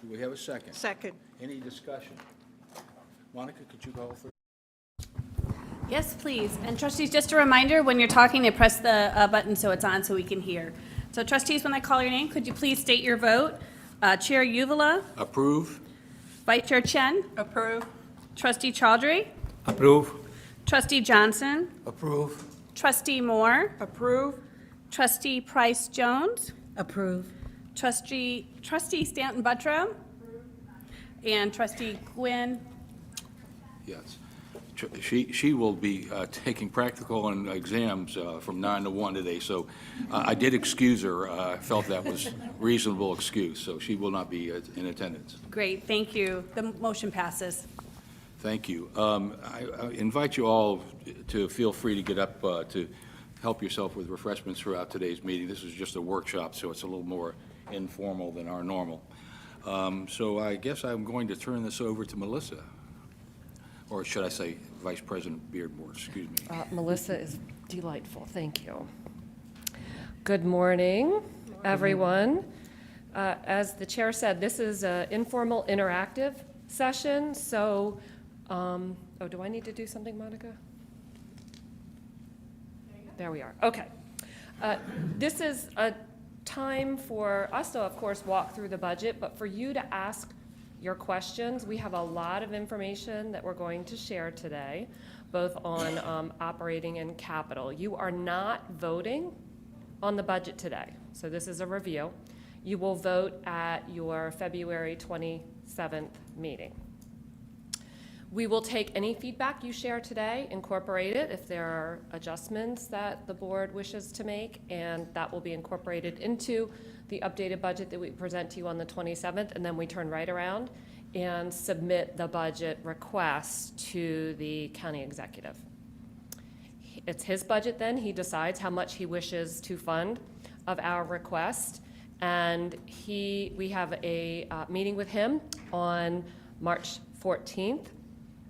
Do we have a second? Second. Any discussion? Monica, could you call for? Yes, please. And trustees, just a reminder, when you're talking, to press the button so it's on so we can hear. So trustees, when I call your name, could you please state your vote? Chair Uvala, Approve? Vice Chair Chen, Approve. Trustee Chaudhry, Approve. Trustee Johnson, Approve. Trustee Moore, Approve. Trustee Price Jones, Approve. Trustee Stanton Buttram, and Trustee Gwynn. Yes. She will be taking practical and exams from 9 to 1 today, so I did excuse her. I felt that was reasonable excuse, so she will not be in attendance. Great, thank you. The motion passes. Thank you. I invite you all to feel free to get up to help yourself with refreshments throughout today's meeting. This is just a workshop, so it's a little more informal than our normal. So I guess I'm going to turn this over to Melissa, or should I say Vice President Beardmore, excuse me. Melissa is delightful, thank you. Good morning, everyone. As the chair said, this is an informal interactive session, so, oh, do I need to do something, Monica? There we are, okay. This is a time for us to, of course, walk through the budget, but for you to ask your questions. We have a lot of information that we're going to share today, both on operating and capital. You are not voting on the budget today, so this is a review. You will vote at your February 27th meeting. We will take any feedback you share today, incorporate it if there are adjustments that the board wishes to make, and that will be incorporated into the updated budget that we present to you on the 27th, and then we turn right around and submit the budget request to the county executive. It's his budget then. He decides how much he wishes to fund of our request, and we have a meeting with him on March 14th.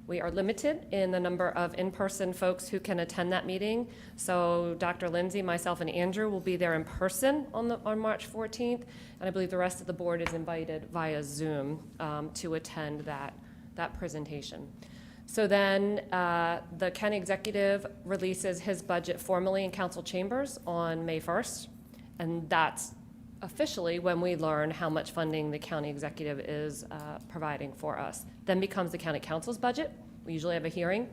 We are limited in the number of in-person folks who can attend that meeting. So Dr. Lindsay, myself, and Andrew will be there in person on March 14th. And I believe the rest of the board is invited via Zoom to attend that presentation. So then the county executive releases his budget formally in council chambers on May 1st. And that's officially when we learn how much funding the county executive is providing for us. Then becomes the county council's budget. We usually have a hearing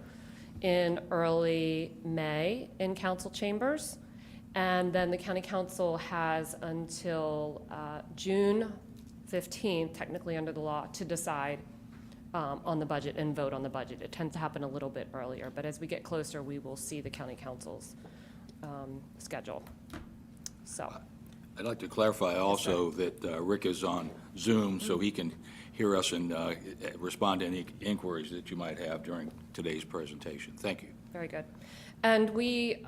in early May in council chambers. And then the county council has until June 15th, technically under the law, to decide on the budget and vote on the budget. It tends to happen a little bit earlier, but as we get closer, we will see the county council's schedule. So. I'd like to clarify also that Rick is on Zoom, so he can hear us and respond to any inquiries that you might have during today's presentation. Thank you. Very good. And we've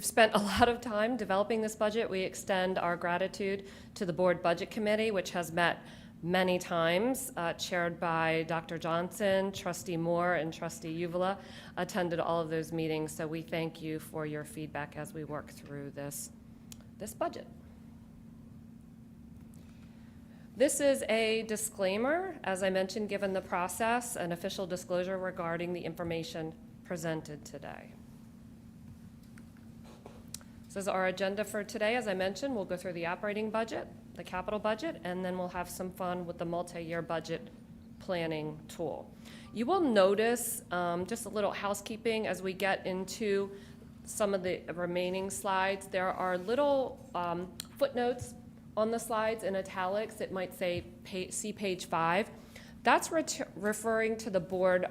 spent a lot of time developing this budget. We extend our gratitude to the Board Budget Committee, which has met many times, chaired by Dr. Johnson, Trustee Moore, and Trustee Uvala, attended all of those meetings. So we thank you for your feedback as we work through this budget. This is a disclaimer, as I mentioned, given the process, an official disclosure regarding the information presented today. This is our agenda for today. As I mentioned, we'll go through the operating budget, the capital budget, and then we'll have some fun with the multi-year budget planning tool. You will notice just a little housekeeping as we get into some of the remaining slides. There are little footnotes on the slides in italics. It might say see page 5. That's referring to the board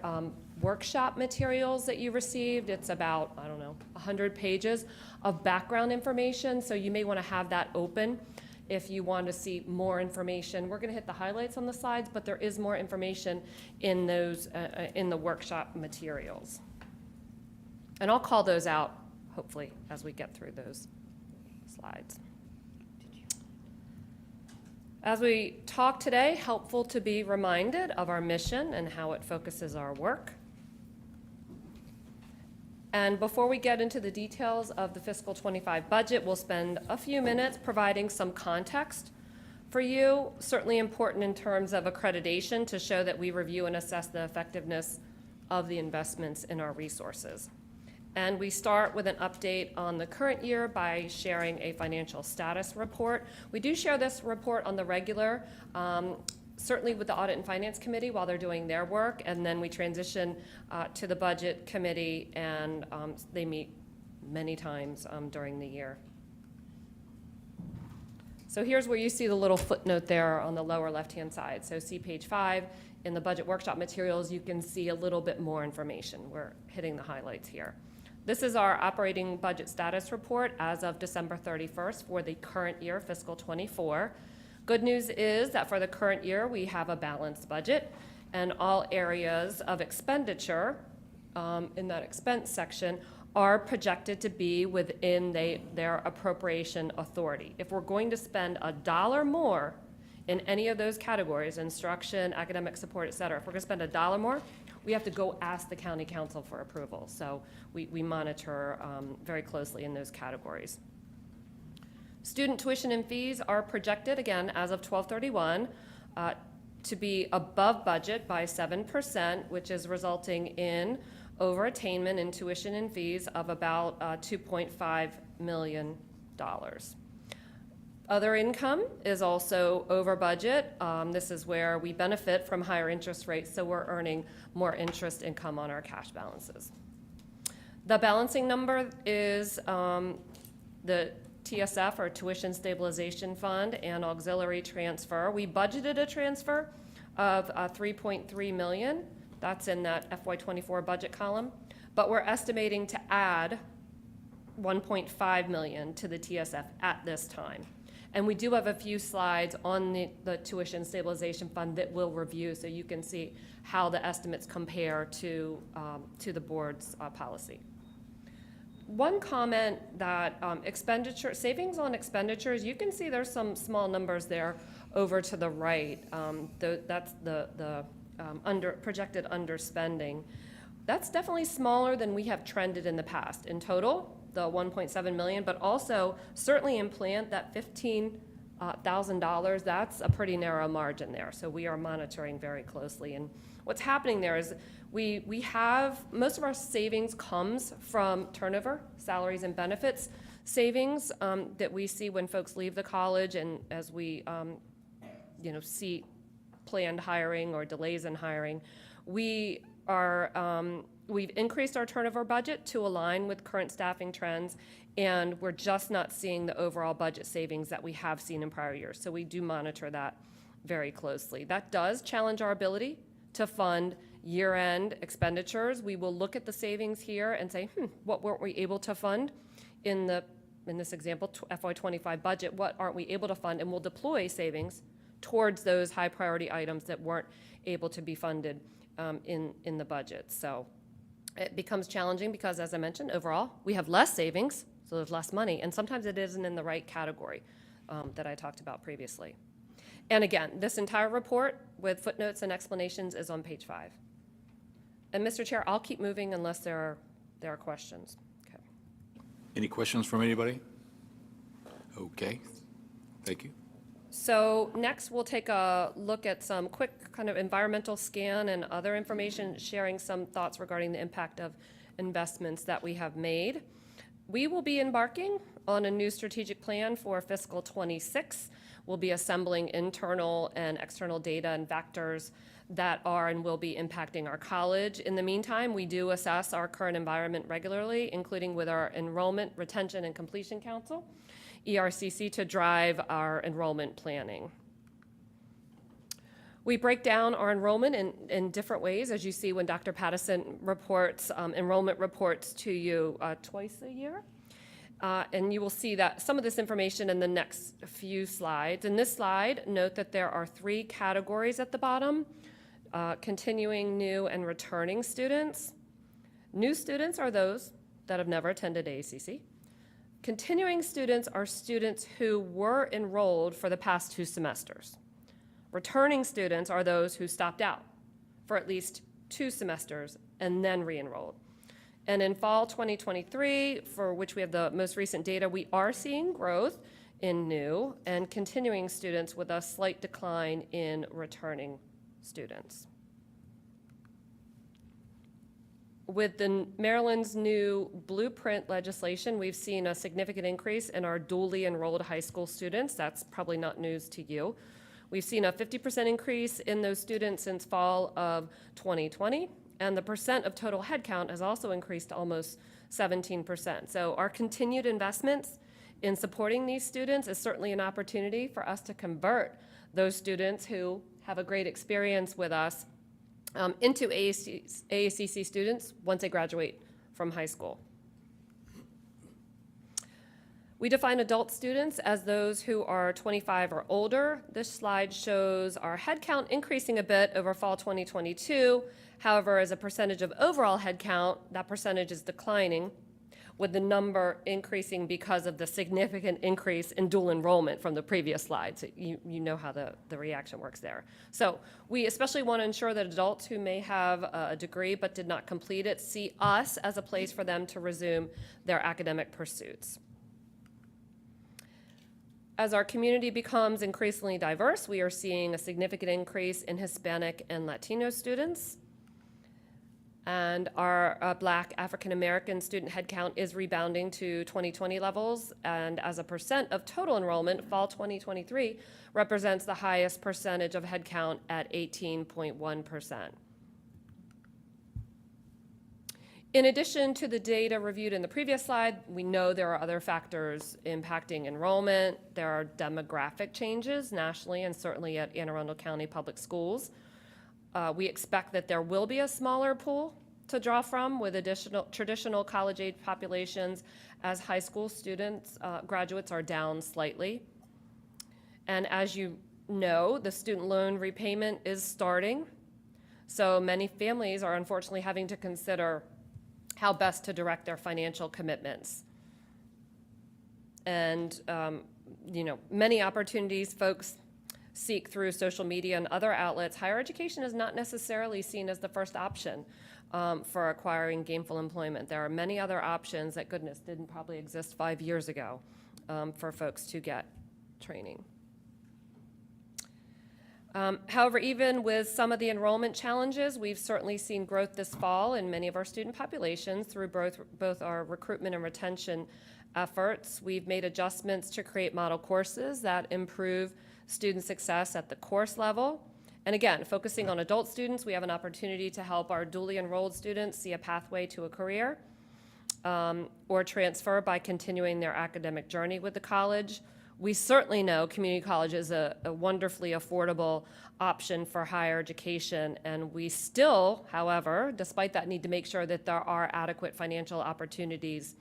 workshop materials that you received. It's about, 100 pages of background information, so you may want to have that open if you want to see more information. We're going to hit the highlights on the slides, but there is more information in those in the workshop materials. And I'll call those out, hopefully, as we get through those slides. As we talk today, helpful to be reminded of our mission and how it focuses our work. And before we get into the details of the fiscal 25 budget, we'll spend a few minutes providing some context For you, certainly important in terms of accreditation to show that we review and assess the effectiveness of the investments in our resources. And we start with an update on the current year by sharing a financial status report. We do share this report on the regular, certainly with the Audit and Finance Committee while they're doing their work, and then we transition to the Budget Committee, and they meet many times during the year. So here's where you see the little footnote there on the lower left-hand side. So see page 5 in the budget workshop materials, you can see a little bit more information. We're hitting the highlights here. This is our operating budget status report as of December 31st for the current year, fiscal 24. Good news is that for the current year, we have a balanced budget, and all areas of expenditure in that expense section are projected to be within their appropriation authority. If we're going to spend $1 more in any of those categories, instruction, academic support, et cetera, if we're going to spend $1 more, we have to go ask the county council for approval. So we monitor very closely in those categories. Student tuition and fees are projected, again, as of 12/31, to be above budget by 7%, which is resulting in overattainment in tuition and fees of about $2.5 million. Other income is also over budget. This is where we benefit from higher interest rates, so we're earning more interest income on our cash balances. The balancing number is the TSF, or Tuition Stabilization Fund, and auxiliary transfer. We budgeted a transfer of $3.3 million. That's in that FY24 budget column. But we're estimating to add $1.5 million to the TSF at this time. And we do have a few slides on the Tuition Stabilization Fund that we'll review so you can see how the estimates compare to the board's policy. One comment that savings on expenditures, you can see there's some small numbers there over to the right. That's the projected underspending. That's definitely smaller than we have trended in the past. In total, the $1.7 million, but also certainly in plant, that $15,000, that's a pretty narrow margin there. So we are monitoring very closely. And what's happening there is we have, most of our savings comes from turnover, salaries and benefits savings that we see when folks leave the college, and as we see planned hiring or delays in hiring. We've increased our turnover budget to align with current staffing trends, and we're just not seeing the overall budget savings that we have seen in prior years. So we do monitor that very closely. That does challenge our ability to fund year-end expenditures. We will look at the savings here and say, what weren't we able to fund in this example, FY25 budget? What aren't we able to fund? And we'll deploy savings towards those high priority items that weren't able to be funded in the budget. So it becomes challenging because, as I mentioned, overall, we have less savings, so there's less money, and sometimes it isn't in the right category that I talked about previously. And again, this entire report with footnotes and explanations is on page 5. And Mr. Chair, I'll keep moving unless there are questions. Okay. Any questions from anybody? Okay, thank you. So next, we'll take a look at some quick kind of environmental scan and other information, sharing some thoughts regarding the impact of investments that we have made. We will be embarking on a new strategic plan for fiscal 26. We'll be assembling internal and external data and factors that are and will be impacting our college. In the meantime, we do assess our current environment regularly, including with our Enrollment, Retention, and Completion Council, ERCC, to drive our enrollment planning. We break down our enrollment in different ways, as you see when Dr. Pattison reports enrollment reports to you twice a year. And you will see that some of this information in the next few slides. In this slide, note that there are 3 categories at the bottom: continuing, new, and returning students. New students are those that have never attended AACC. Continuing students are students who were enrolled for the past 2 semesters. Returning students are those who stopped out for at least 2 semesters and then re-enrolled. And in fall 2023, for which we have the most recent data, we are seeing growth in new, and continuing students with a slight decline in returning students. With Maryland's new blueprint legislation, we've seen a significant increase in our dually enrolled high school students. That's probably not news to you. We've seen a 50% increase in those students since fall of 2020, and the percent of total headcount has also increased to almost 17%. So our continued investments in supporting these students is certainly an opportunity for us to convert those students who have a great experience with us into AACC students once they graduate from high school. We define adult students as those who are 25 or older. This slide shows our headcount increasing a bit over fall 2022. However, as a percentage of overall headcount, that percentage is declining, with the number increasing because of the significant increase in dual enrollment from the previous slide. So you know how the reaction works there. So we especially want to ensure that adults who may have a degree but did not complete it see us as a place for them to resume their academic pursuits. As our community becomes increasingly diverse, we are seeing a significant increase in Hispanic and Latino students. And our Black African-American student headcount is rebounding to 2020 levels. And as a percent of total enrollment, fall 2023 represents the highest percentage of headcount at 18.1%. In addition to the data reviewed in the previous slide, we know there are other factors impacting enrollment. There are demographic changes nationally and certainly at Anne Arundel County Public Schools. We expect that there will be a smaller pool to draw from with additional traditional college-age populations as high school students, graduates are down slightly. And as you know, the student loan repayment is starting. So many families are unfortunately having to consider how best to direct their financial commitments. And, many opportunities folks seek through social media and other outlets. Higher education is not necessarily seen as the first option for acquiring gainful employment. There are many other options that, goodness, didn't probably exist 5 years ago for folks to get training. However, even with some of the enrollment challenges, we've certainly seen growth this fall in many of our student populations through both our recruitment and retention efforts. We've made adjustments to create model courses that improve student success at the course level. And again, focusing on adult students, we have an opportunity to help our dually enrolled students see a pathway to a career or transfer by continuing their academic journey with the college. We certainly know community college is a wonderfully affordable option for higher education, and we still, however, despite that, need to make sure that there are adequate financial opportunities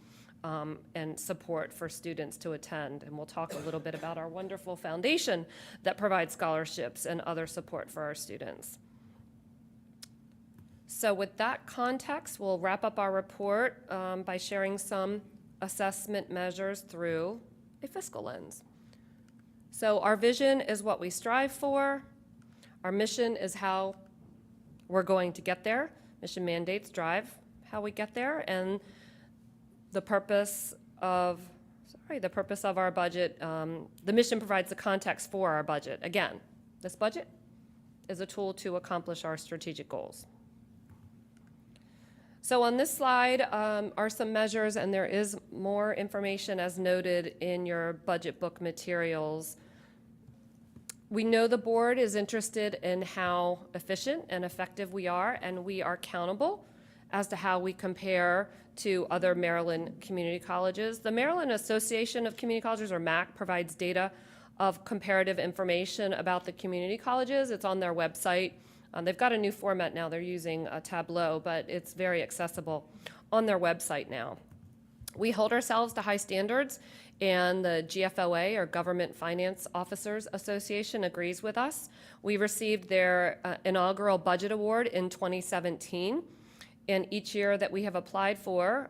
and support for students to attend. And we'll talk a little bit about our wonderful foundation that provides scholarships and other support for our students. So with that context, we'll wrap up our report by sharing some assessment measures through a fiscal lens. So our vision is what we strive for. Our mission is how we're going to get there. Mission mandates drive how we get there. And the purpose of our budget, the mission provides the context for our budget. Again, this budget is a tool to accomplish our strategic goals. So on this slide are some measures, and there is more information as noted in your budget book materials. We know the board is interested in how efficient and effective we are, and we are accountable as to how we compare to other Maryland community colleges. The Maryland Association of Community Colleges, or MAC, provides data of comparative information about the community colleges. It's on their website. They've got a new format now. They're using a Tableau, but it's very accessible on their website now. We hold ourselves to high standards, and the GFOA, or Government Finance Officers Association, agrees with us. We received their inaugural budget award in 2017, and each year that we have applied for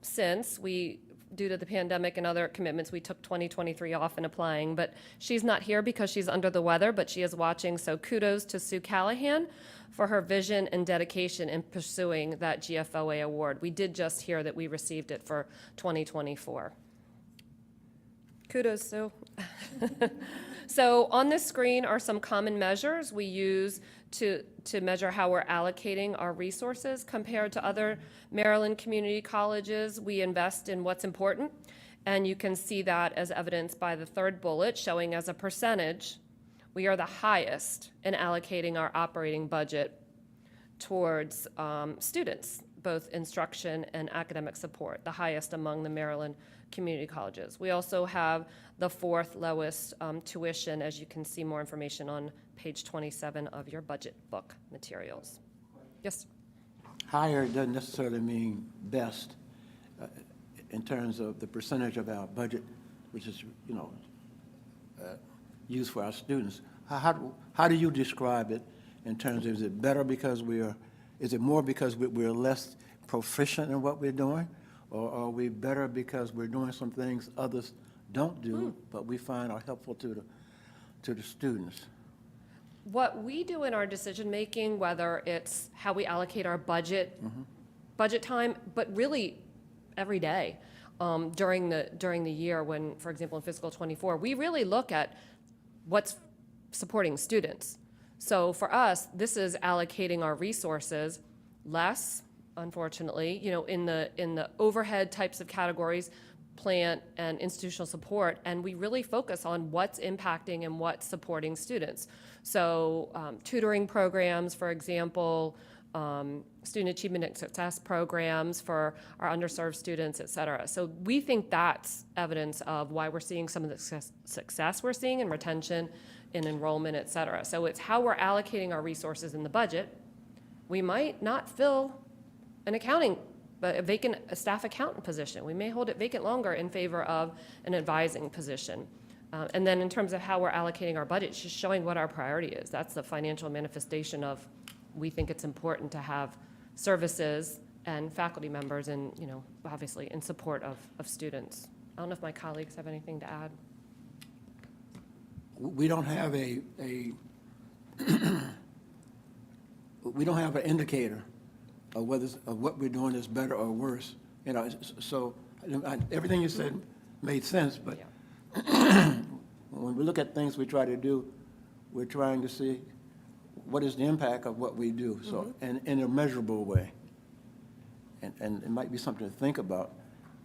since, due to the pandemic and other commitments, we took 2023 off in applying, but she's not here because she's under the weather, but she is watching, so kudos to Sue Callahan for her vision and dedication in pursuing that GFOA award. We did just hear that we received it for 2024. Kudos, Sue. So on this screen are some common measures we use to measure how we're allocating our resources compared to other Maryland community colleges. We invest in what's important, and you can see that as evidenced by the third bullet showing as a percentage, we are the highest in allocating our operating budget towards students, both instruction and academic support, the highest among the Maryland community colleges. We also have the fourth lowest tuition, as you can see more information on page 27 of your budget book materials. Yes? Higher doesn't necessarily mean best in terms of the percentage of our budget, which is, used for our students. How do you describe it in terms of, is it better because is it more because we're less proficient in what we're doing? Or are we better because we're doing some things others don't do, but we find are helpful to the students? What we do in our decision-making, whether it's how we allocate our budget time, but really every day during the year when, for example, in fiscal '24, we really look at what's supporting students. So for us, this is allocating our resources less, unfortunately, in the overhead types of categories, plant and institutional support, and we really focus on what's impacting and what's supporting students. So tutoring programs, for example, student achievement and success programs for our underserved students, et cetera. So we think that's evidence of why we're seeing some of the success we're seeing in retention, in enrollment, et cetera. So it's how we're allocating our resources in the budget. We might not fill a staff accountant position. We may hold it vacant longer in favor of an advising position. And then in terms of how we're allocating our budget, it's just showing what our priority is. That's the financial manifestation of, we think it's important to have services and faculty members and, obviously in support of students. I don't know if my colleagues have anything to add. We don't have we don't have an indicator of what we're doing is better or worse. So everything you said made sense, but when we look at things we try to do, we're trying to see what is the impact of what we do, so and in a measurable way. And it might be something to think about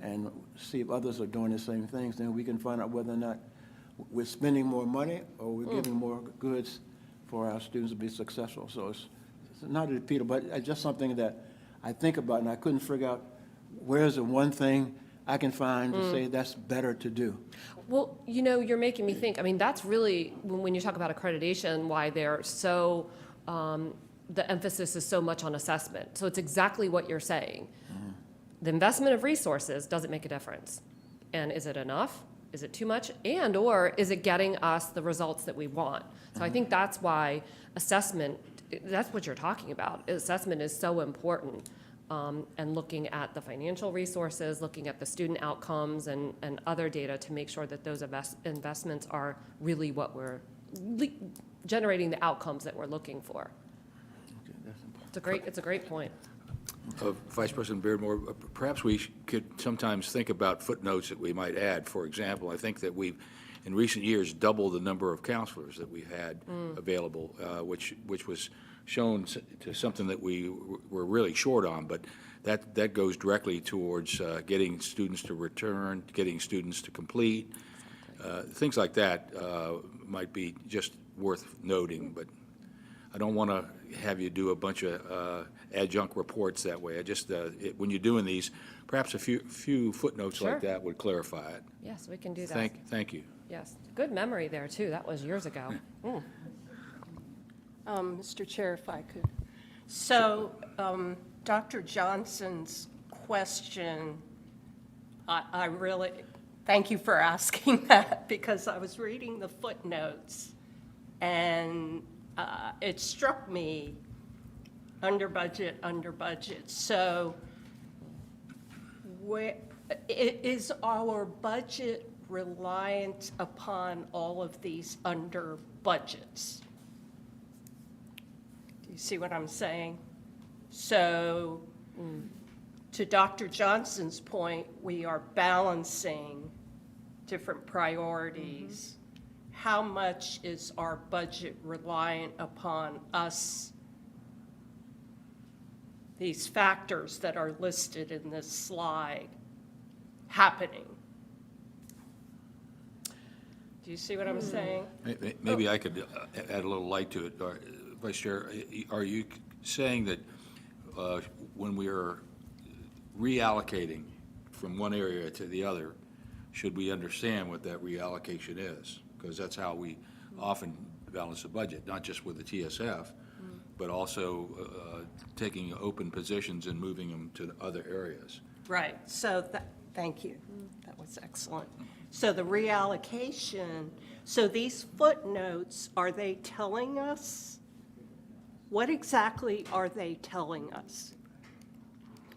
and see if others are doing the same things. Then we can find out whether or not we're spending more money or we're giving more goods for our students to be successful. So it's not a repeater, but it's just something that I think about, and I couldn't figure out where's the one thing I can find to say that's better to do. Well, you're making me think. I mean, that's really, when you talk about accreditation, why they're so, the emphasis is so much on assessment. So it's exactly what you're saying. The investment of resources doesn't make a difference. And is it enough? Is it too much? And or is it getting us the results that we want? So I think that's why assessment, that's what you're talking about. Assessment is so important. And looking at the financial resources, looking at the student outcomes and other data to make sure that those investments are really what we're generating the outcomes that we're looking for. Okay, that's important. It's a great point. Vice President Beardmore, perhaps we could sometimes think about footnotes that we might add. For example, I think that we've, in recent years, doubled the number of counselors that we've had available, which was shown to something that we were really short on, but that goes directly towards getting students to return, getting students to complete. Things like that might be just worth noting, but I don't want to have you do a bunch of adjunct reports that way. I just, when you're doing these, perhaps a few footnotes Sure. like that would clarify it. Yes, we can do that. Thank you. Yes, good memory there too. That was years ago. Mr. Chair, if I could. So, Dr. Johnson's question, I really, thank you for asking that, because I was reading the footnotes, and it struck me, under budget. So, is our budget reliant upon all of these under budgets? You see what I'm saying? So, to Dr. Johnson's point, we are balancing different priorities, how much is our budget reliant upon us, these factors that are listed in this slide, happening? Do you see what I'm saying? Maybe I could add a little light to it. Vice Chair, are you saying that when we are reallocating from one area to the other, should we understand what that reallocation is? Because that's how we often balance the budget, not just with the TSF, but also taking open positions and moving them to other areas. Right, so thank you. That was excellent. So the reallocation, so these footnotes, are they telling us? What exactly are they telling us?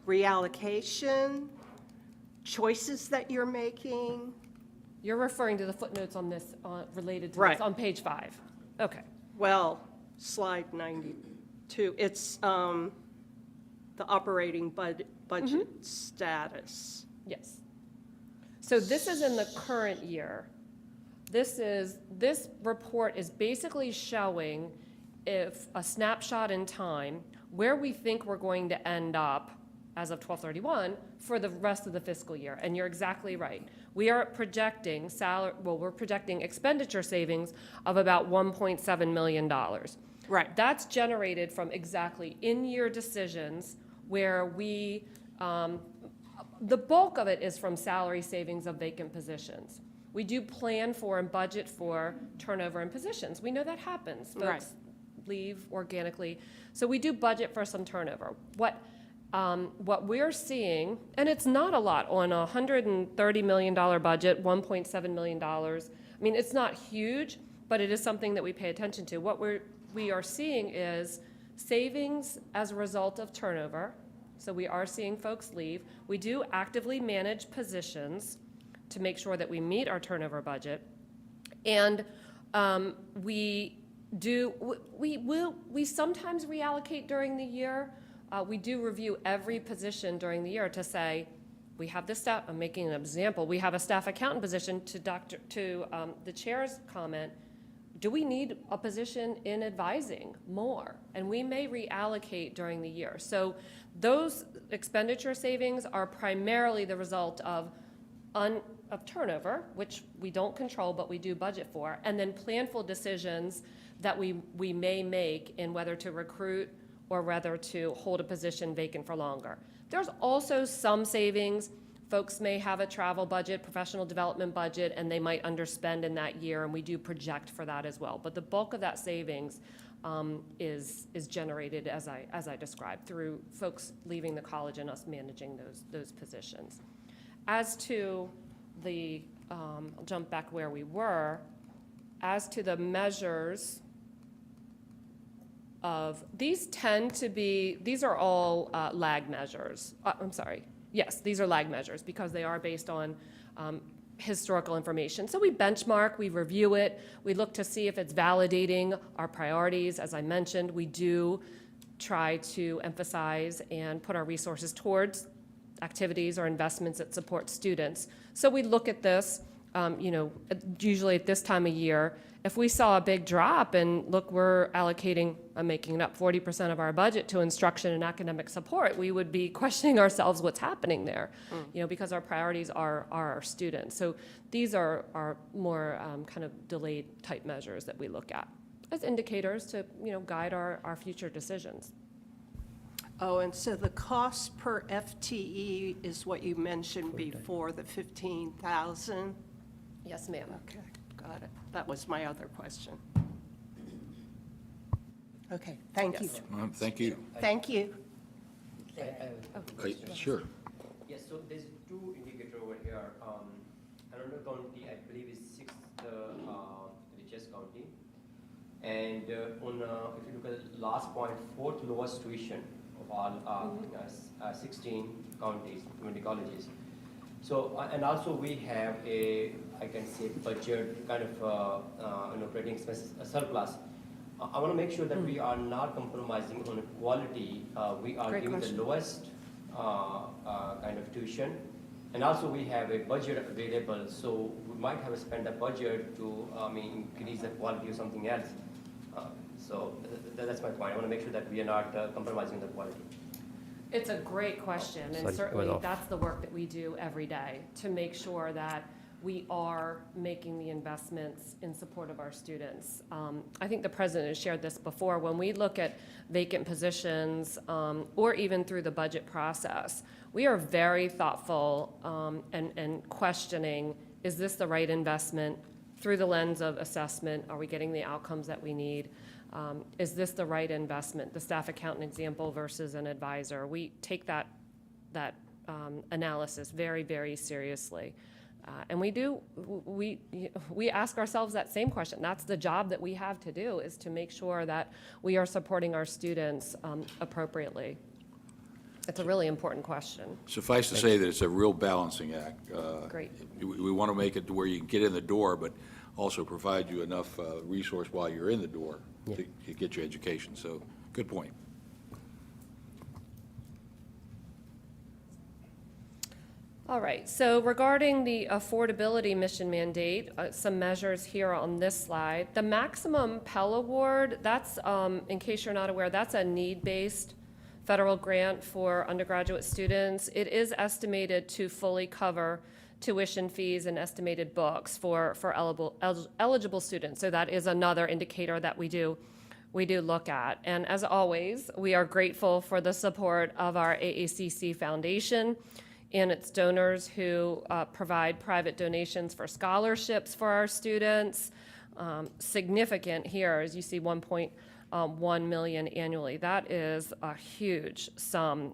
Reallocation, choices that you're making? You're referring to the footnotes on this, related to Right. this, on page 5. Okay. Well, slide 92, it's the operating budget status. Yes. So this is in the current year. This report is basically showing if a snapshot in time where we think we're going to end up as of 12/31 for the rest of the fiscal year. And you're exactly right. We are projecting we're projecting expenditure savings of about $1.7 million. Right. That's generated from exactly in-year decisions where we, the bulk of it is from salary savings of vacant positions. We do plan for and budget for turnover in positions. We know that happens. Right. Folks leave organically. So we do budget for some turnover. What we're seeing, and it's not a lot on a $130 million budget, $1.7 million. I mean, it's not huge, but it is something that we pay attention to. What we are seeing is savings as a result of turnover. So we are seeing folks leave. We do actively manage positions to make sure that we meet our turnover budget. And we sometimes reallocate during the year. We do review every position during the year to say, we have this staff, I'm making an example, we have a staff accountant position to the chair's comment, do we need a position in advising more? And we may reallocate during the year. So those expenditure savings are primarily the result of turnover, which we don't control, but we do budget for, and then planful decisions that we may make in whether to recruit or whether to hold a position vacant for longer. There's also some savings. Folks may have a travel budget, professional development budget, and they might underspend in that year, and we do project for that as well. But the bulk of that savings is generated, as I described, through folks leaving the college and us managing those positions. As to the, I'll jump back where we were, as to the measures of, these are all lag measures. I'm sorry. Yes, these are lag measures because they are based on historical information. So we benchmark, we review it, we look to see if it's validating our priorities. As I mentioned, we do try to emphasize and put our resources towards activities or investments that support students. So we look at this, usually at this time of year. If we saw a big drop and look, we're allocating, I'm making it up, 40% of our budget to instruction and academic support, we would be questioning ourselves what's happening there, because our priorities are our students. So these are more kind of delayed type measures that we look at as indicators to, guide our future decisions. Oh, and so the cost per FTE is what you mentioned before, the 15,000? Yes, ma'am. Okay, got it. That was my other question. Okay, thank you. Yes. Thank you. Thank you. Sure. Yes, so there's two indicators over here. Another county, I believe, is sixth richest county. And if you look at the last point, fourth lowest tuition of all 16 counties, community colleges. So, and also we have I can say, budget kind of operating expenses surplus. I want to make sure that we are not compromising on quality. We are Great giving question. the lowest kind of tuition, And also we have a budget available, so we might have spent a budget to, increase the quality of something else. So that's my point. I want to make sure that we are not compromising the quality. It's a great question, and Sorry, certainly went off. that's the work that we do every day to make sure that we are making the investments in support of our students. I think the president has shared this before. When we look at vacant positions, or even through the budget process, we are very thoughtful and questioning, is this the right investment? Through the lens of assessment, are we getting the outcomes that we need? Is this the right investment? The staff accountant example versus an advisor. We take that analysis very, very seriously. And we ask ourselves that same question. That's the job that we have to do, is to make sure that we are supporting our students appropriately. It's a really important question. Suffice to say that it's a real balancing act. Great. We want to make it to where you can get in the door, but also provide you enough resource while you're in the door to get your education. So, good point. All right, so regarding the affordability mission mandate, some measures here on this slide. The maximum Pell Award, that's, in case you're not aware, that's a need-based federal grant for undergraduate students. It is estimated to fully cover tuition fees and estimated books for eligible students. So that is another indicator that we do look at. And as always, we are grateful for the support of our AACC Foundation and its donors who provide private donations for scholarships for our students. Significant here, as you see, 1.1 million annually. That is a huge sum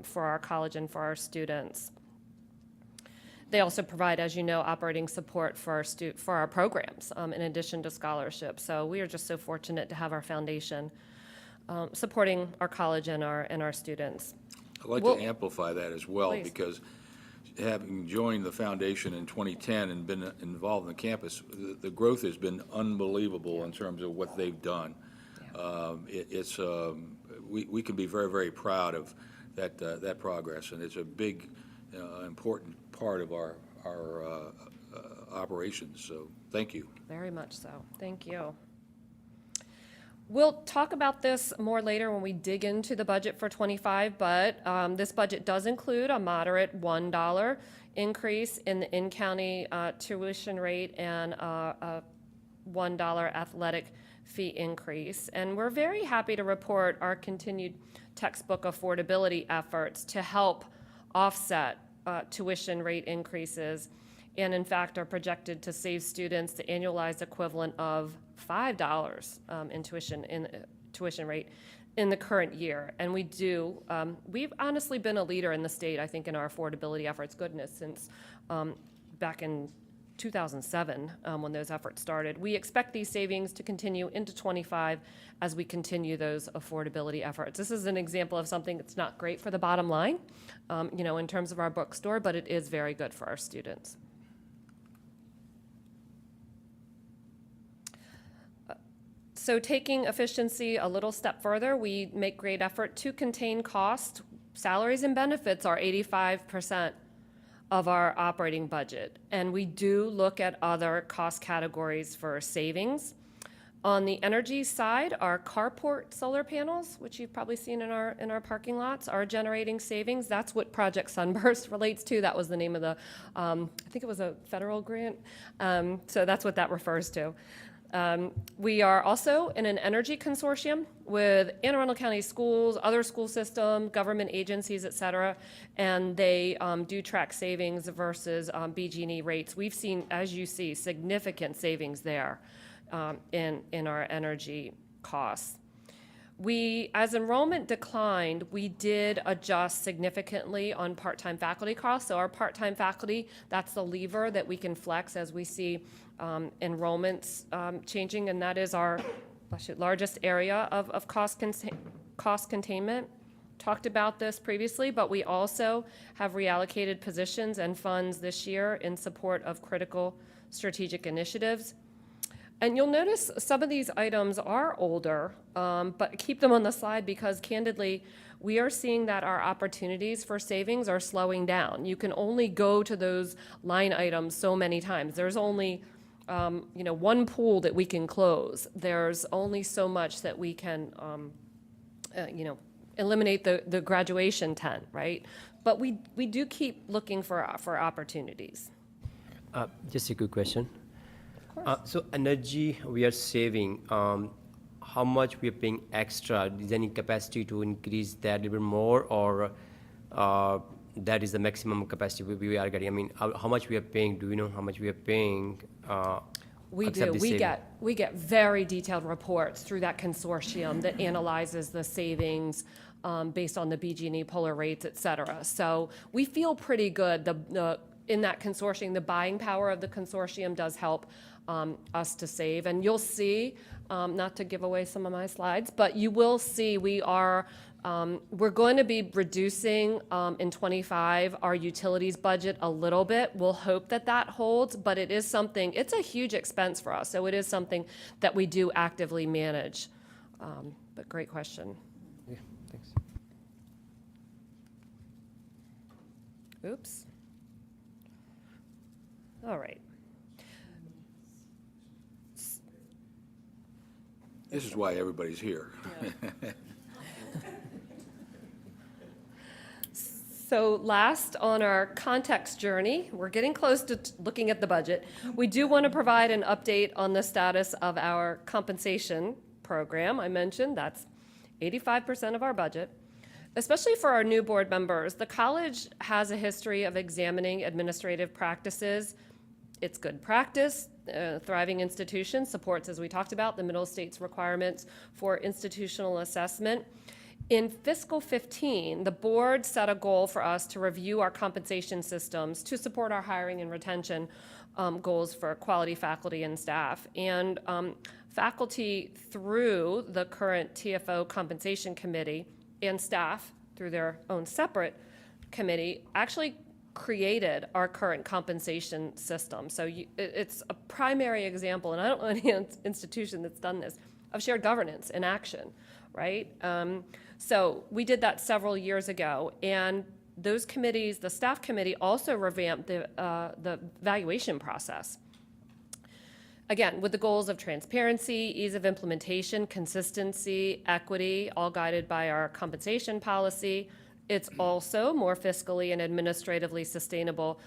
for our college and for our students. They also provide, as you know, operating support for our programs in addition to scholarships. So we are just so fortunate to have our foundation supporting our college and our students. I'd like Well, to amplify that as well, please. because having joined the foundation in 2010 and been involved in the campus, the growth has been unbelievable in terms of what they've done. We can be very, very proud of that progress, and it's a big, important part of our operations. So, thank you. Very much so. Thank you. We'll talk about this more later when we dig into the budget for '25, but this budget does include a moderate $1 increase in the in-county tuition rate and a $1 athletic fee increase. And we're very happy to report our continued textbook affordability efforts to help offset tuition rate increases, and in fact are projected to save students the annualized equivalent of $5 in tuition rate in the current year. And we've honestly been a leader in the state, I think, in our affordability efforts, goodness, since back in 2007 when those efforts started. We expect these savings to continue into '25 as we continue those affordability efforts. This is an example of something that's not great for the bottom line, in terms of our bookstore, but it is very good for our students. So taking efficiency a little step further, we make great effort to contain cost. Salaries and benefits are 85% of our operating budget, and we do look at other cost categories for savings. On the energy side, our carport solar panels, which you've probably seen in our parking lots, are generating savings. That's what Project Sunburst relates to. That was the name of the, I think it was a federal grant. So that's what that refers to. We are also in an energy consortium with Anne Arundel County schools, other school systems, government agencies, et cetera, and they do track savings versus BG&E rates. We've seen, as you see, significant savings there in our energy costs. As enrollment declined, we did adjust significantly on part-time faculty costs. So our part-time faculty, that's the lever that we can flex as we see enrollments changing, and that is our largest area of cost containment. Talked about this previously, but we also have reallocated positions and funds this year in support of critical strategic initiatives. And you'll notice some of these items are older, but keep them on the slide because candidly, we are seeing that our opportunities for savings are slowing down. You can only go to those line items so many times. There's only, one pool that we can close. There's only so much that we can, eliminate the graduation tent, right? But we do keep looking for opportunities. Just a quick question. So energy we are saving, how much we are paying extra? Is there any capacity to increase that a little bit more, or that is the maximum capacity we are getting? I mean, how much we are paying? Do we know how much we are paying? We except do. the saving? We get very detailed reports through that consortium that analyzes the savings based on the BG&E polar rates, et cetera. So we feel pretty good. In that consortium, the buying power of the consortium does help us to save. And you'll see, not to give away some of my slides, but you will see we're going to be reducing in '25 our utilities budget a little bit. We'll hope that that holds, but it is something, it's a huge expense for us. So it is something that we do actively manage. But great question. Yeah, thanks. Oops. All right. This is why everybody's here. So last on our context journey, we're getting close to looking at the budget. We do want to provide an update on the status of our compensation program. I mentioned that's 85% of our budget. Especially for our new board members, the college has a history of examining administrative practices. It's good practice. Thriving institution supports, as we talked about, the middle state's requirements for institutional assessment. In fiscal 15, the board set a goal for us to review our compensation systems to support our hiring and retention goals for quality faculty and staff. And faculty through the current TFO compensation committee and staff through their own separate committee actually created our current compensation system. So it's a primary example, and I don't know any institution that's done this, of shared governance in action, right? So we did that several years ago, and those committees, the staff committee also revamped the evaluation process. Again, with the goals of transparency, ease of implementation, consistency, equity, all guided by our compensation policy. It's also more fiscally and administratively sustainable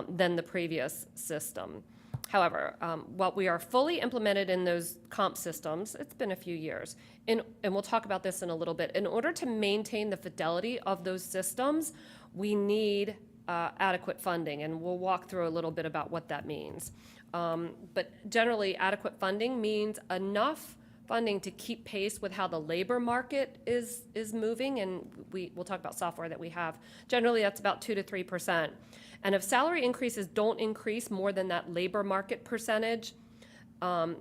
than the previous system. However, while we are fully implemented in those comp systems, it's been a few years, and we'll talk about this in a little bit. In order to maintain the fidelity of those systems, we need adequate funding, and we'll walk through a little bit about what that means. But generally, adequate funding means enough funding to keep pace with how the labor market is moving, and we'll talk about software that we have. Generally, that's about 2 to 3%. And if salary increases don't increase more than that labor market percentage, 2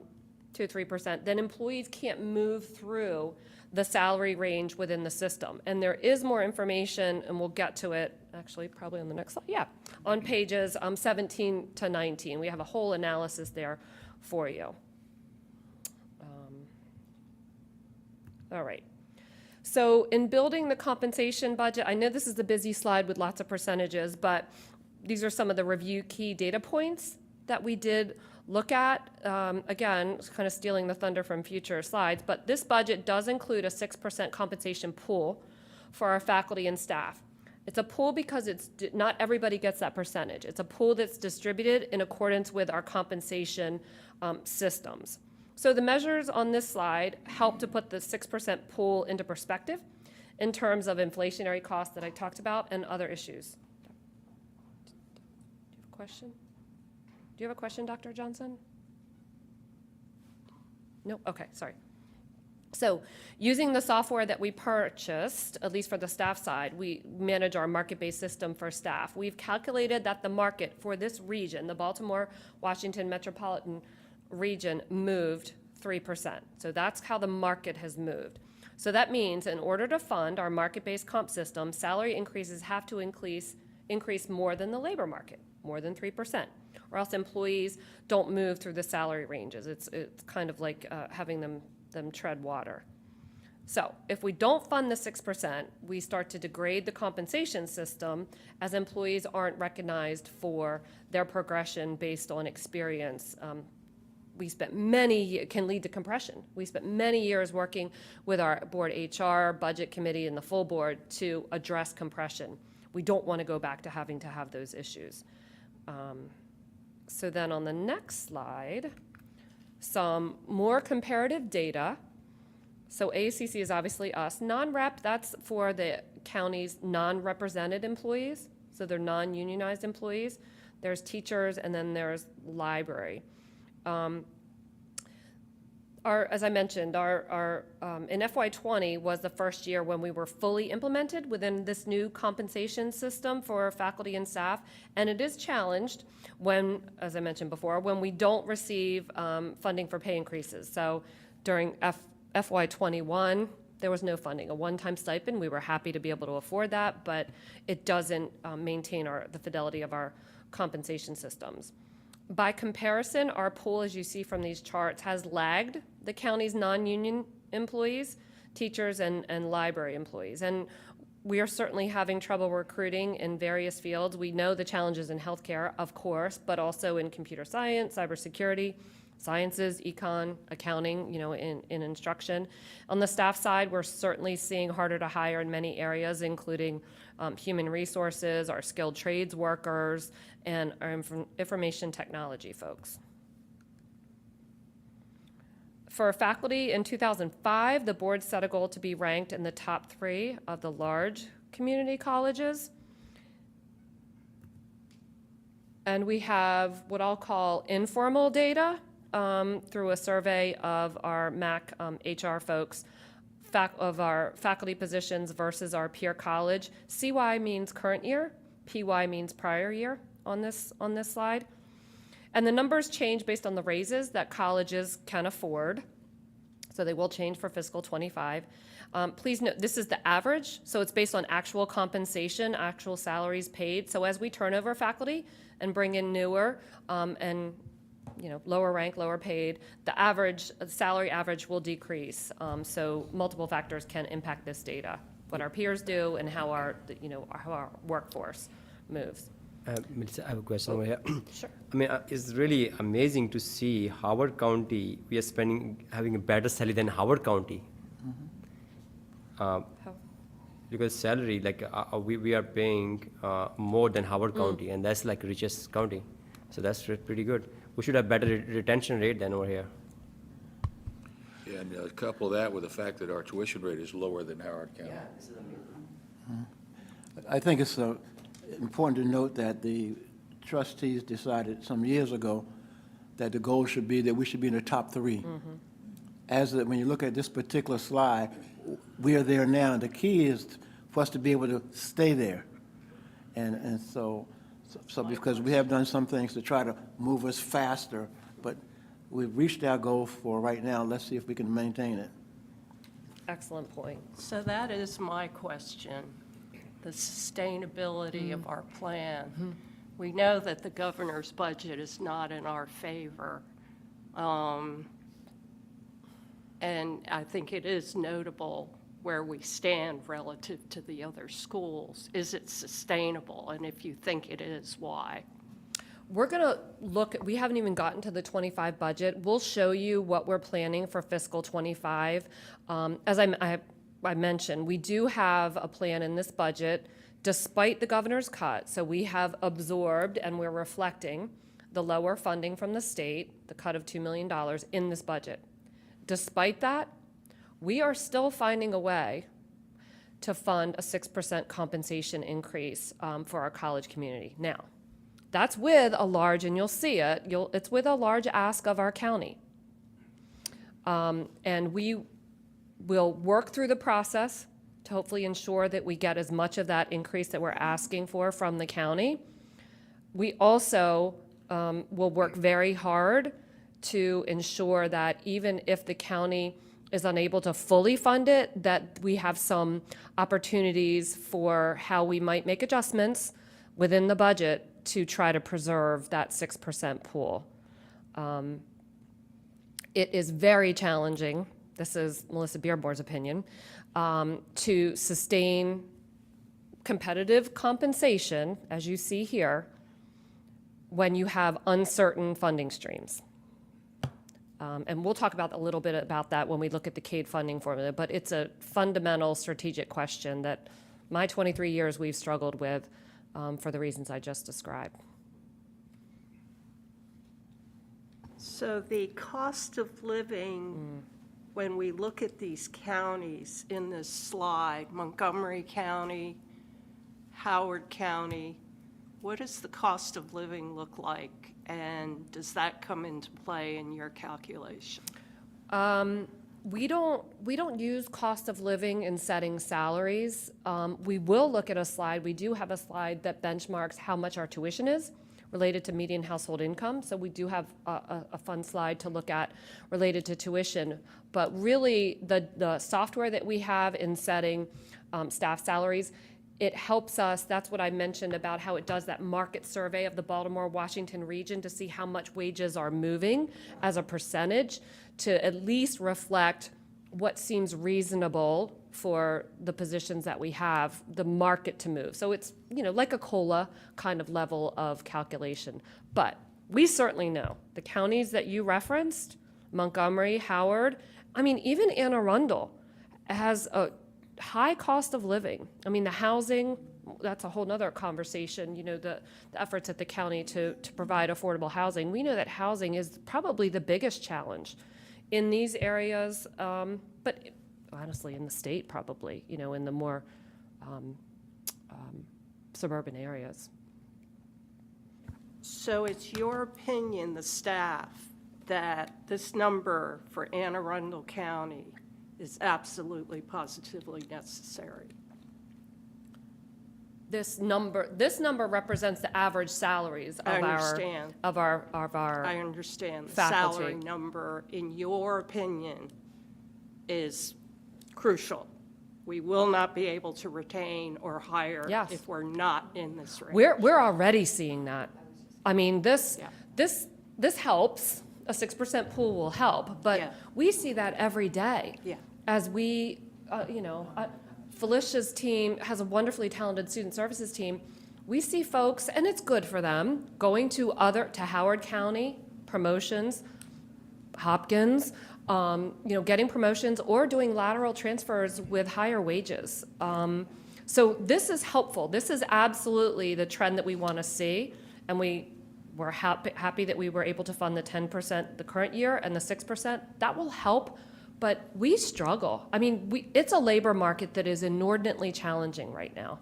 to 3%, then employees can't move through the salary range within the system. And there is more information, and we'll get to it, actually, probably on the next slide. Yeah, on pages 17 to 19. We have a whole analysis there for you. All right. So in building the compensation budget, I know this is a busy slide with lots of percentages, but these are some of the review key data points that we did look at. Again, kind of stealing the thunder from future slides, but this budget does include a 6% compensation pool for our faculty and staff. It's a pool because not everybody gets that percentage. It's a pool that's distributed in accordance with our compensation systems. So the measures on this slide help to put the 6% pool into perspective in terms of inflationary costs that I talked about and other issues. Do you have a question? Do you have a question, Dr. Johnson? No? Okay, sorry. So using the software that we purchased, at least for the staff side, we manage our market-based system for staff. We've calculated that the market for this region, the Baltimore-Washington metropolitan region, moved 3%. So that's how the market has moved. So that means in order to fund our market-based comp system, salary increases have to increase more than the labor market, more than 3%, or else employees don't move through the salary ranges. It's kind of like having them tread water. So if we don't fund the 6%, we start to degrade the compensation system as employees aren't recognized for their progression based on experience. We spent can lead to compression. We spent many years working with our board HR, budget committee, and the full board to address compression. We don't want to go back to having to have those issues. So then on the next slide, some more comparative data. So AACC is obviously us. Non-rep, that's for the county's non-represented employees. So they're non-unionized employees. There's teachers, and then there's library. As I mentioned, in FY20 was the first year when we were fully implemented within this new compensation system for faculty and staff, and it is challenged when, as I mentioned before, when we don't receive funding for pay increases. So during FY21, there was no funding, a one-time stipend. We were happy to be able to afford that, but it doesn't maintain the fidelity of our compensation systems. By comparison, our pool, as you see from these charts, has lagged the county's non-union employees, teachers, and library employees. And we are certainly having trouble recruiting in various fields. We know the challenges in healthcare, of course, but also in computer science, cybersecurity, sciences, econ, accounting, in instruction. On the staff side, we're certainly seeing harder to hire in many areas, including human resources, our skilled trades workers, and our information technology folks. For faculty in 2005, the board set a goal to be ranked in the top 3 of the large community colleges. And we have what I'll call informal data through a survey of our MAC HR folks of our faculty positions versus our peer college. CY means current year, PY means prior year on this slide. And the numbers change based on the raises that colleges can afford. So they will change for fiscal 25. Please note, this is the average, so it's based on actual compensation, actual salaries paid. So as we turn over faculty and bring in newer and lower rank, lower paid, the salary average will decrease. So multiple factors can impact this data, what our peers do and how our workforce moves. Melissa, I have a question over here. Sure. I mean, it's really amazing to see Howard County, we are having a better salary than Howard County. Because salary, we are paying more than Howard County, and that's like richest county. So that's pretty good. We should have better retention rate than over here. Yeah, and couple that with the fact that our tuition rate is lower than Howard County. This is amazing. I think it's important to note that the trustees decided some years ago that the goal should be that we should be in the top 3. When you look at this particular slide, we are there now. The key is for us to be able to stay there. And so because we have done some things to try to move us faster, but we've reached our goal for right now. Let's see if we can maintain it. Excellent point. So that is my question, the sustainability of our plan. We know that the governor's budget is not in our favor. And I think it is notable where we stand relative to the other schools. Is it sustainable? And if you think it is, why? We're going to we haven't even gotten to the 25 budget. We'll show you what we're planning for fiscal 25. As I mentioned, we do have a plan in this budget despite the governor's cut. So we have absorbed and we're reflecting the lower funding from the state, the cut of $2 million in this budget. Despite that, we are still finding a way to fund a 6% compensation increase for our college community. Now, that's with a large, and you'll see it, it's with a large ask of our county. And we will work through the process to hopefully ensure that we get as much of that increase that we're asking for from the county. We also will work very hard to ensure that even if the county is unable to fully fund it, that we have some opportunities for how we might make adjustments within the budget to try to preserve that 6% pool. It is very challenging this is Melissa Beerbohr's opinion, to sustain competitive compensation, as you see here, when you have uncertain funding streams. And we'll talk about a little bit about that when we look at the CADE funding formula, but it's a fundamental strategic question that my 23 years we've struggled with for the reasons I just described. So the cost of living, when we look at these counties in this slide, Montgomery County, Howard County, what does the cost of living look like? And does that come into play in your calculation? We don't use cost of living in setting salaries. We will look at a slide. We do have a slide that benchmarks how much our tuition is related to median household income. So we do have a fun slide to look at related to tuition. But really, the software that we have in setting staff salaries, it helps us. That's what I mentioned about how it does that market survey of the Baltimore-Washington region to see how much wages are moving as a percentage to at least reflect what seems reasonable for the positions that we have, the market to move. So it's, like a COLA kind of level of calculation. But we certainly know the counties that you referenced, Montgomery, Howard, even Anne Arundel has a high cost of living. The housing, that's a whole nother conversation, the efforts at the county to provide affordable housing. We know that housing is probably the biggest challenge in these areas, but honestly in the state probably, in the more suburban areas. So it's your opinion, the staff, that this number for Anne Arundel County is absolutely positively necessary? This number represents the average salaries of I understand. our I understand. The faculty. salary number, in your opinion, is crucial. We will not be able to retain or hire Yes. if we're not in this range. We're already seeing that. Yeah. This helps. A 6% pool will help, but Yeah. we see that every day. Yeah. As we, Felicia's team has a wonderfully talented student services team. We see folks, and it's good for them, going to Howard County, promotions, Hopkins, getting promotions or doing lateral transfers with higher wages. So this is helpful. This is absolutely the trend that we want to see, and we're happy that we were able to fund the 10% the current year and the 6%. That will help, but we struggle. It's a labor market that is inordinately challenging right now.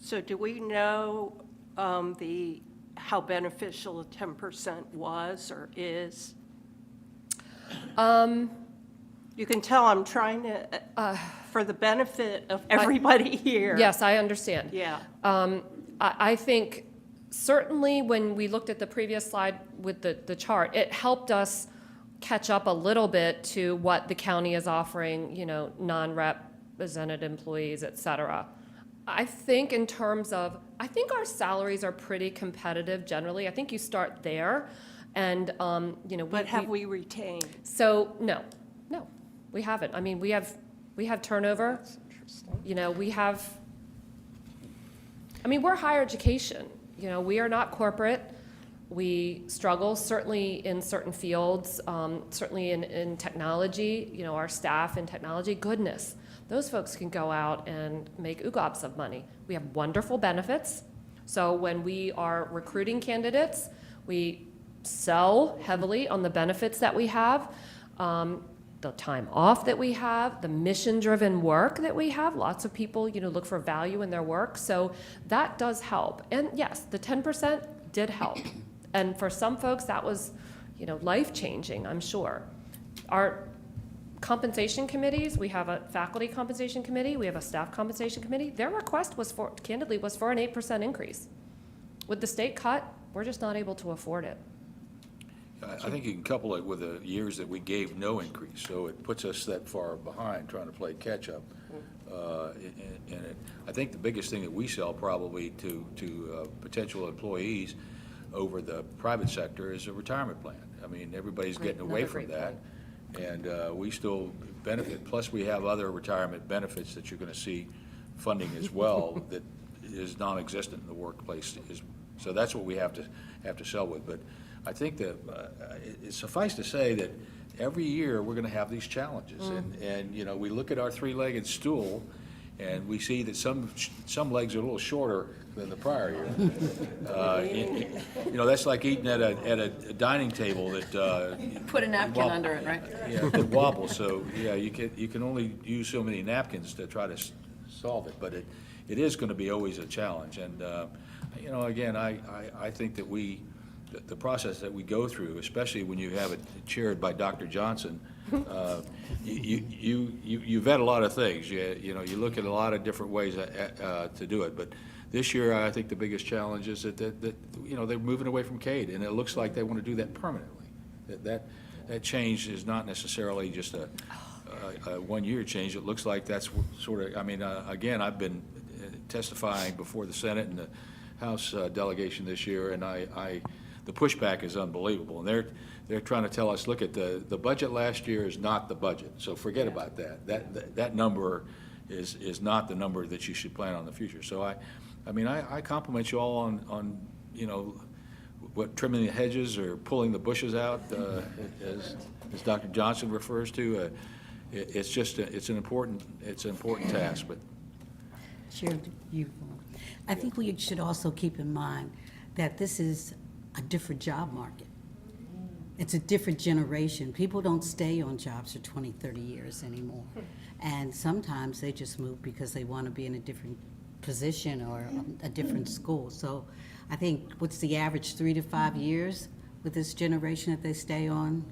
So do we know how beneficial the 10% was or is? You can tell I'm trying to, for the benefit of everybody here. Yes, I understand. Yeah. I think certainly when we looked at the previous slide with the chart, it helped us catch up a little bit to what the county is offering, non-represented employees, et cetera. I think in terms of, our salaries are pretty competitive generally. I think you start there and, But have we retained? So, no, we haven't. We have turnover. That's interesting. We're higher education. We are not corporate. We struggle certainly in certain fields, certainly in technology, our staff in technology, goodness, those folks can go out and make gobs of money. We have wonderful benefits. So when we are recruiting candidates, we sell heavily on the benefits that we have, the time off that we have, the mission-driven work that we have. Lots of people, look for value in their work. So that does help. And yes, the 10% did help. And for some folks, that was, life-changing, I'm sure. Our compensation committees, we have a faculty compensation committee, we have a staff compensation committee. Their request was for an 8% increase. With the state cut, we're just not able to afford it. I think you can couple it with the years that we gave no increase, so it puts us that far behind trying to play catch-up in it. I think the biggest thing that we sell probably to potential employees over the private sector is a retirement plan. Everybody's getting away from that, And we still benefit, plus we have other retirement benefits that you're going to see funding as well that is non-existent in the workplace. So that's what we have to sell with. But I think that it's suffice to say that every year we're going to have these challenges. And you know, we look at our three-legged stool and we see that some legs are a little shorter than the prior year. You know, that's like eating at a dining table that. Put a napkin under it, right? Yeah, it wobbles, so, yeah, you can only use so many napkins to try to solve it, but it is gonna be always a challenge, and, you know, again, I think that the process that we go through, especially when you have it chaired by Dr. Johnson, you vet a lot of things, you know, you look at a lot of different ways to do it, but this year, I think the biggest challenge is that, you know, they're moving away from CADE, and it looks like they want to do that permanently. That change is not necessarily just a one-year change. It looks like that's sort of, I mean, again, I've been testifying before the Senate and the House delegation this year, and the pushback is unbelievable. And they're trying to tell us, look, at the budget last year is not the budget, so forget about that. That number is not the number that you should plan on in the future. So I mean, I compliment you all on you know, what, trimming the hedges or pulling the bushes out, as Dr. Johnson refers to. It's just it's an important task. But Chair, I think we should also keep in mind that this is a different job market. It's a different generation. People don't stay on jobs for 20, 30 years anymore. And sometimes they just move because they want to be in a different position or a different school. So I think, what's the average, 3 to 5 years with this generation that they stay on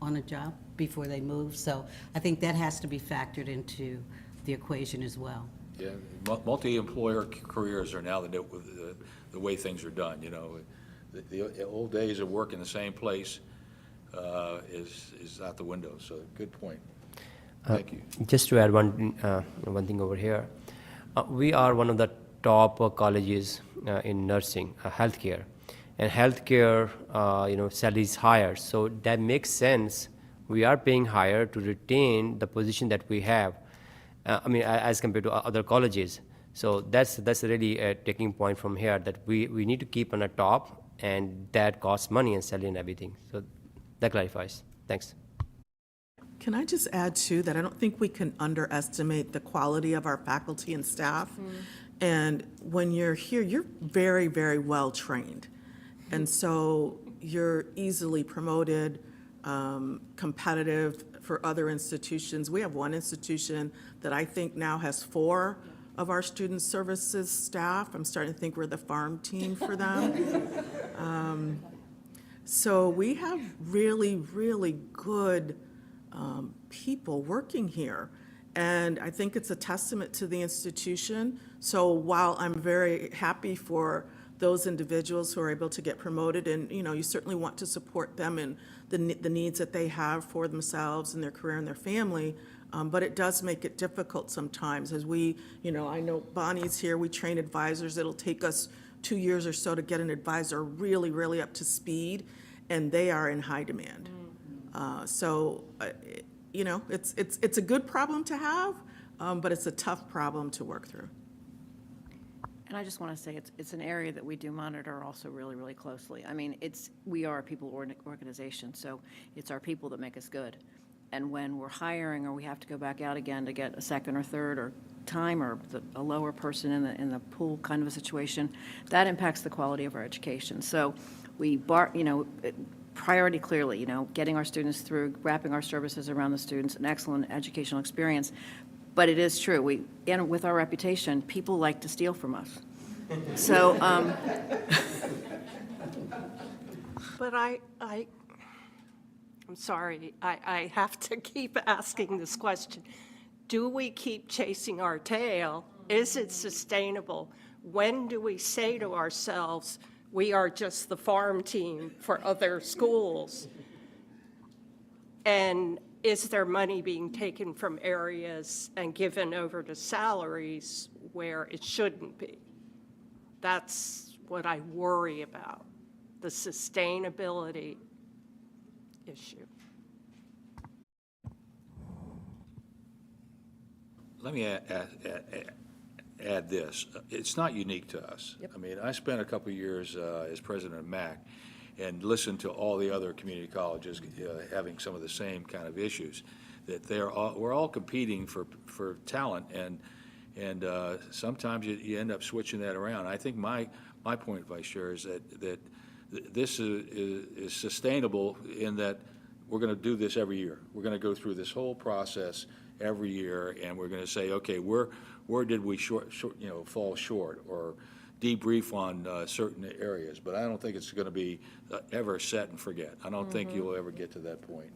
a job before they move? So I think that has to be factored into the equation as well. yeah, multi-employer careers are now the way things are done. You know, the old days of working the same place is out the window. So good point. Thank you. Just to add one thing over here, we are one of the top colleges in nursing, healthcare, and healthcare, you know, salaries higher. So that makes sense. We are paying higher to retain the position that we have. I mean, as compared to other colleges. So that's really a taking point from here, that we need to keep on the top, and that costs money and salary and everything. So that clarifies. Thanks. Can I just add, too, that I don't think we can underestimate the quality of our faculty and staff. And when you're here, you're very, very well trained. And so you're easily promoted, competitive for other institutions. We have one institution that I think now has 4 of our student services staff. I'm starting to think we're the farm team for them. So we have really, really good people working here. And I think it's a testament to the institution. So while I'm very happy for those individuals who are able to get promoted, and, you know, you certainly want to support them in the needs that they have for themselves and their career and their family, but it does make it difficult sometimes. As we, you know, I know Bonnie's here, we train advisors. It'll take us 2 years or so to get an advisor really, really up to speed, and they are in high demand. You know, it's a good problem to have, but it's a tough problem to work through. And I just want to say it's an area that we do monitor also really, really closely. I mean, we are a people organization, so it's our people that make us good. And when we're hiring, or we have to go back out again to get a second or third or time, or a lower person in the pool kind of a situation, that impacts the quality of our education. So we priority clearly, you know, getting our students through, wrapping our services around the students, an excellent educational experience. But it is true, and with our reputation, people like to steal from us. So, But I'm sorry, I have to keep asking this question. Do we keep chasing our tail? Is it sustainable? When do we say to ourselves, we are just the farm team for other schools? And is there money being taken from areas and given over to salaries where it shouldn't be? That's what I worry about, the sustainability issue. let me add this. It's not unique to us. I mean, I spent a couple of years as president of MAC and listened to all the other community colleges having some of the same kind of issues, that we're all competing for talent, and sometimes you end up switching that around. I think my point, Vice Chair, is that this is sustainable in that we're going to do this every year. We're going to go through this whole process every year, and we're going to say, okay, where did we fall short, or debrief on certain areas. But I don't think it's going to be ever set and forget. I don't think you'll ever get to that point.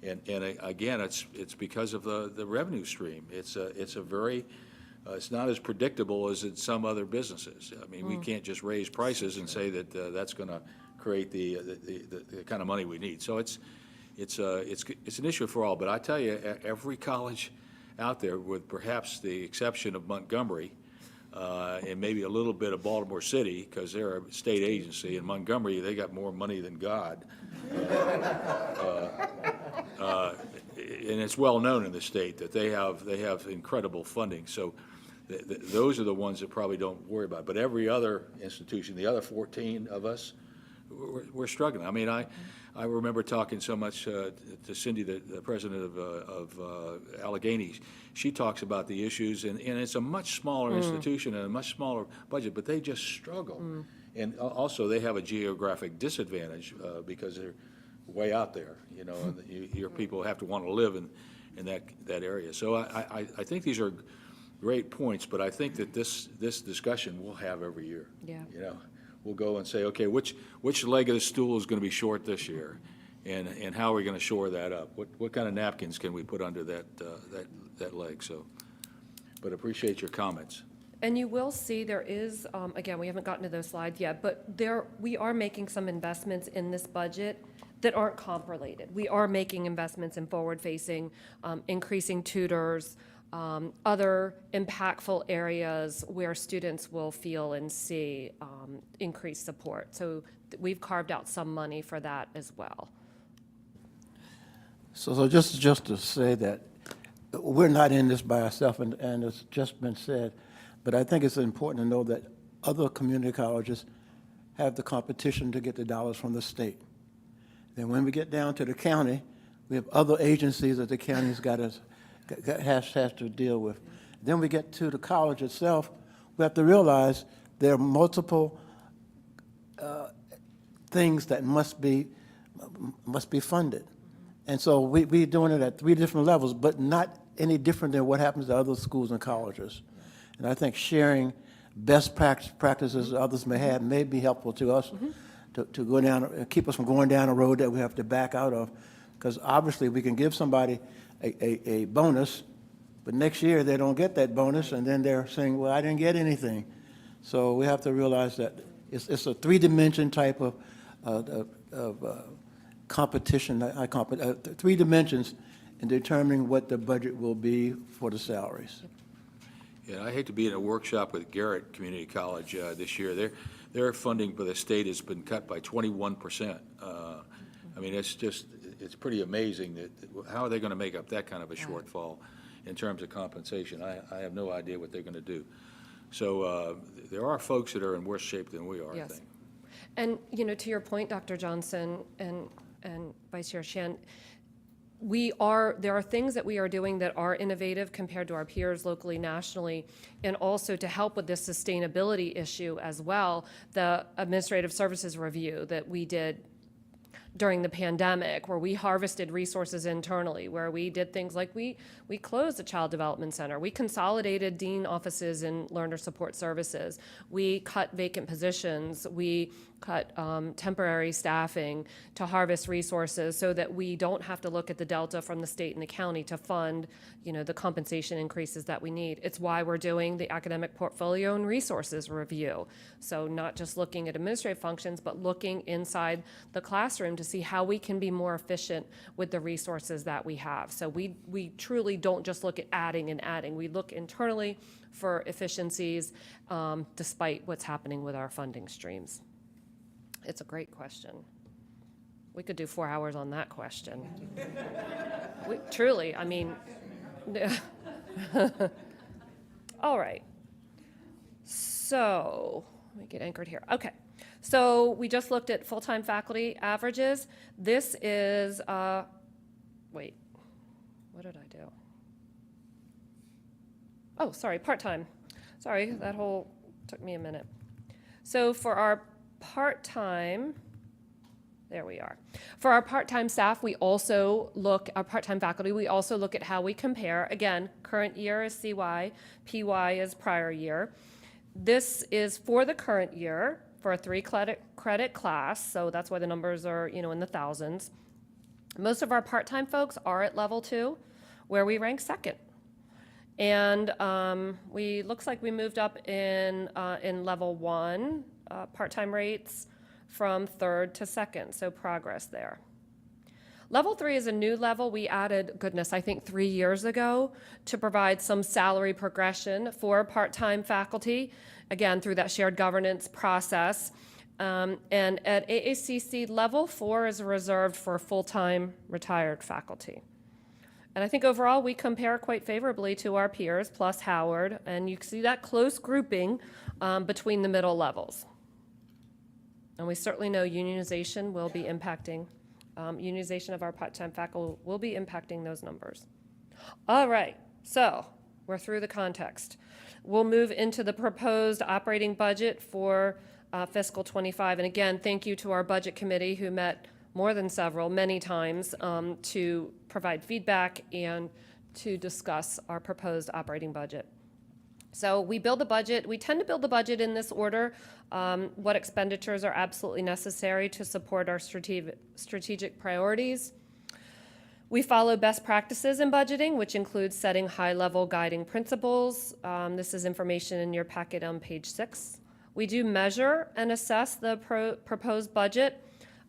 And again, it's because of the revenue stream. It's a very it's not as predictable as in some other businesses. I mean, we can't just raise prices and say that that's going to create the kind of money we need. So it's an issue for all. But I tell you, every college out there, with perhaps the exception of Montgomery and maybe a little bit of Baltimore City, because they're a state agency, and Montgomery, they got more money than God. And it's well known in the state that they have incredible funding. So those are the ones that probably don't worry about it. But every other institution, the other 14 of us, we're struggling. I mean, I remember talking so much to Cindy, the president of Allegheny. She talks about the issues, and it's a much smaller institution and a much smaller budget, but they just struggle. And also, they have a geographic disadvantage because they're way out there, you know, and your people have to want to live in that area. So I think these are great points, but I think that this discussion we'll have every year. Yeah. You know, we'll go and say, okay, which leg of the stool is going to be short this year, and how are we going to shore that up? What kind of napkins can we put under that leg? So, but appreciate your comments. And you will see there is, again, we haven't gotten to those slides yet, but we are making some investments in this budget that aren't comp-related. We are making investments in forward-facing, increasing tutors, other impactful areas where students will feel and see increased support. So we've carved out some money for that as well. So just to say that we're not in this by ourselves, and it's just been said, but I think it's important to know that other community colleges have the competition to get the dollars from the state. Then when we get down to the county, we have other agencies that the county's has to deal with. Then we get to the college itself, we have to realize there are multiple things that must be funded. And so we're doing it at 3 different levels, but not any different than what happens to other schools and colleges. And I think sharing best practices others may have may be helpful to us to go down, keep us from going down a road that we have to back out of. Because obviously we can give somebody a bonus, but next year they don't get that bonus, and then they're saying, well, I didn't get anything. So we have to realize that it's a 3-dimension type of competition, 3 dimensions in determining what the budget will be for the salaries. Yeah, I hate to be in a workshop with Garrett Community College this year. Their funding by the state has been cut by 21%. I mean, it's pretty amazing that how are they going to make up that kind of a shortfall in terms of compensation? I have no idea what they're going to do. So there are folks that are in worse shape than we are, Yes. I think. And, you know, to your point, Dr. Johnson and Vice Chair Shan, there are things that we are doing that are innovative compared to our peers locally, nationally, and also to help with this sustainability issue as well. The administrative services review that we did during the pandemic, where we harvested resources internally, where we did things like we closed the Child Development Center, we consolidated dean offices and learner support services, we cut vacant positions, we cut temporary staffing to harvest resources so that we don't have to look at the delta from the state and the county to fund, you know, the compensation increases that we need. It's why we're doing the academic portfolio and resources review. So not just looking at administrative functions, but looking inside the classroom to see how we can be more efficient with the resources that we have. So we truly don't just look at adding and adding. We look internally for efficiencies despite what's happening with our funding streams. It's a great question. We could do 4 hours on that question. Truly, I mean, All right. So, let me get anchored here. Okay. So we just looked at full-time faculty averages. This is, wait, what did I do? Oh, sorry, part-time. Sorry, that whole took me a minute. So for our part-time, there we are. For our part-time staff, we also look, our part-time faculty, we also look at how we compare. Again, current year is CY, PY is prior year. This is for the current year for a 3-credit class, so that's why the numbers are, in the thousands. Most of our part-time folks are at level 2, where we rank second. And looks like we moved up in level 1 part-time rates from 3rd to 2nd, so progress there. Level 3 is a new level we added, goodness, I think 3 years ago to provide some salary progression for part-time faculty, again, through that shared governance process. And at AACC, level 4 is reserved for full-time retired faculty. And I think overall we compare quite favorably to our peers, plus Howard, and you can see that close grouping between the middle levels. And we certainly know unionization will be impacting, unionization of our part-time faculty will be impacting those numbers. All right, so we're through the context. We'll move into the proposed operating budget for fiscal 25. And again, thank you to our budget committee who met many times to provide feedback and to discuss our proposed operating budget. So we build the budget, we tend to build the budget in this order, what expenditures are absolutely necessary to support our strategic priorities. We follow best practices in budgeting, which includes setting high-level guiding principles. This is information in your packet on page 6. We do measure and assess the proposed budget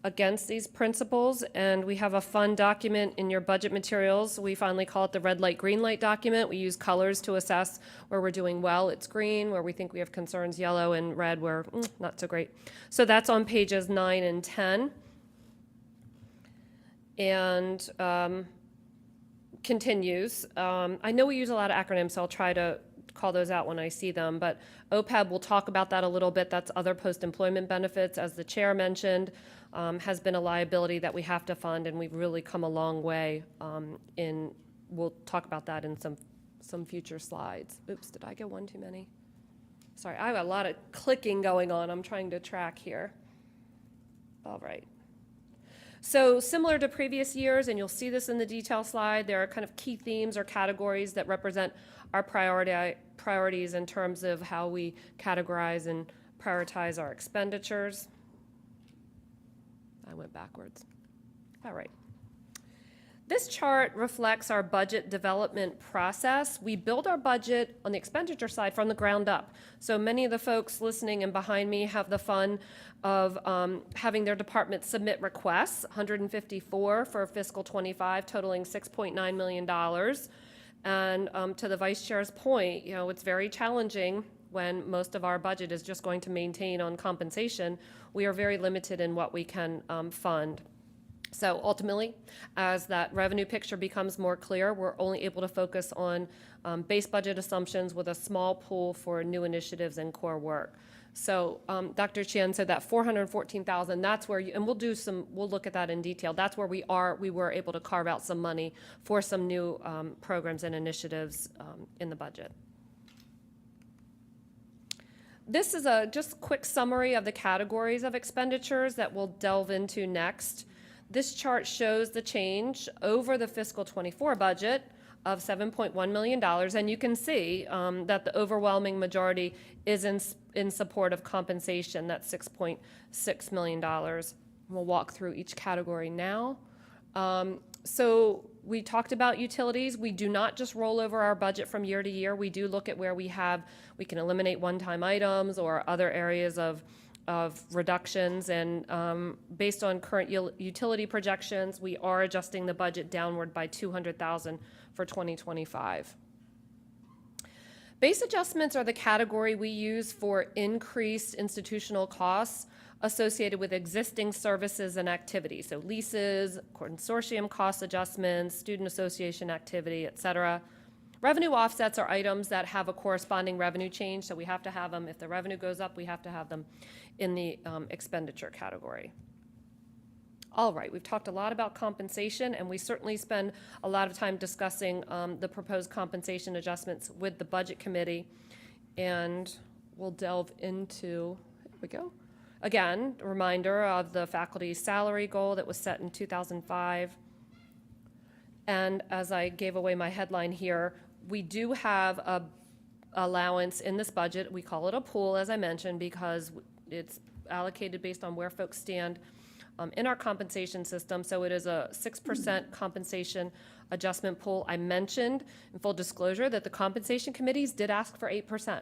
against these principles, and we have a fun document in your budget materials. We finally call it the red light, green light document. We use colors to assess where we're doing well, it's green, where we think we have concerns, yellow, and red, where not so great. So that's on pages 9 and 10. And continues. I know we use a lot of acronyms, so I'll try to call those out when I see them, but OPEB, we'll talk about that a little bit. That's other post-employment benefits, as the chair mentioned, has been a liability that we have to fund, and we've really come a long way we'll talk about that in some future slides. Oops, did I go one too many? Sorry, I have a lot of clicking going on. I'm trying to track here. All right. So similar to previous years, and you'll see this in the detail slide, there are kind of key themes or categories that represent our priorities in terms of how we categorize and prioritize our expenditures. I went backwards. All right. This chart reflects our budget development process. We build our budget on the expenditure side from the ground up. So many of the folks listening and behind me have the fun of having their department submit requests, 154 for fiscal 25, totaling $6.9 million. And to the vice chair's point, it's very challenging when most of our budget is just going to maintain on compensation. We are very limited in what we can fund. So ultimately, as that revenue picture becomes more clear, we're only able to focus on base budget assumptions with a small pool for new initiatives and core work. So Dr. Chien said that 414,000, that's where and we'll look at that in detail. That's where we were able to carve out some money for some new programs and initiatives in the budget. This is a just quick summary of the categories of expenditures that we'll delve into next. This chart shows the change over the fiscal 24 budget of $7.1 million, and you can see that the overwhelming majority is in support of compensation. That's $6.6 million. We'll walk through each category now. So we talked about utilities. We do not just roll over our budget from year to year. We do look at where we can eliminate one-time items or other areas of reductions, and based on current utility projections, we are adjusting the budget downward by $200,000 for 2025. Base adjustments are the category we use for increased institutional costs associated with existing services and activities, so leases, consortium cost adjustments, student association activity, et cetera. Revenue offsets are items that have a corresponding revenue change, so we have to have them, if the revenue goes up, we have to have them in the expenditure category. All right, we've talked a lot about compensation, and we certainly spend a lot of time discussing the proposed compensation adjustments with the Budget Committee, and we'll delve into, here we go. Again, a reminder of the faculty salary goal that was set in 2005. And as I gave away my headline here, we do have a allowance in this budget. We call it a pool, as I mentioned, because it's allocated based on where folks stand in our compensation system. So it is a 6% compensation adjustment pool. I mentioned in full disclosure that the compensation committees did ask for 8%.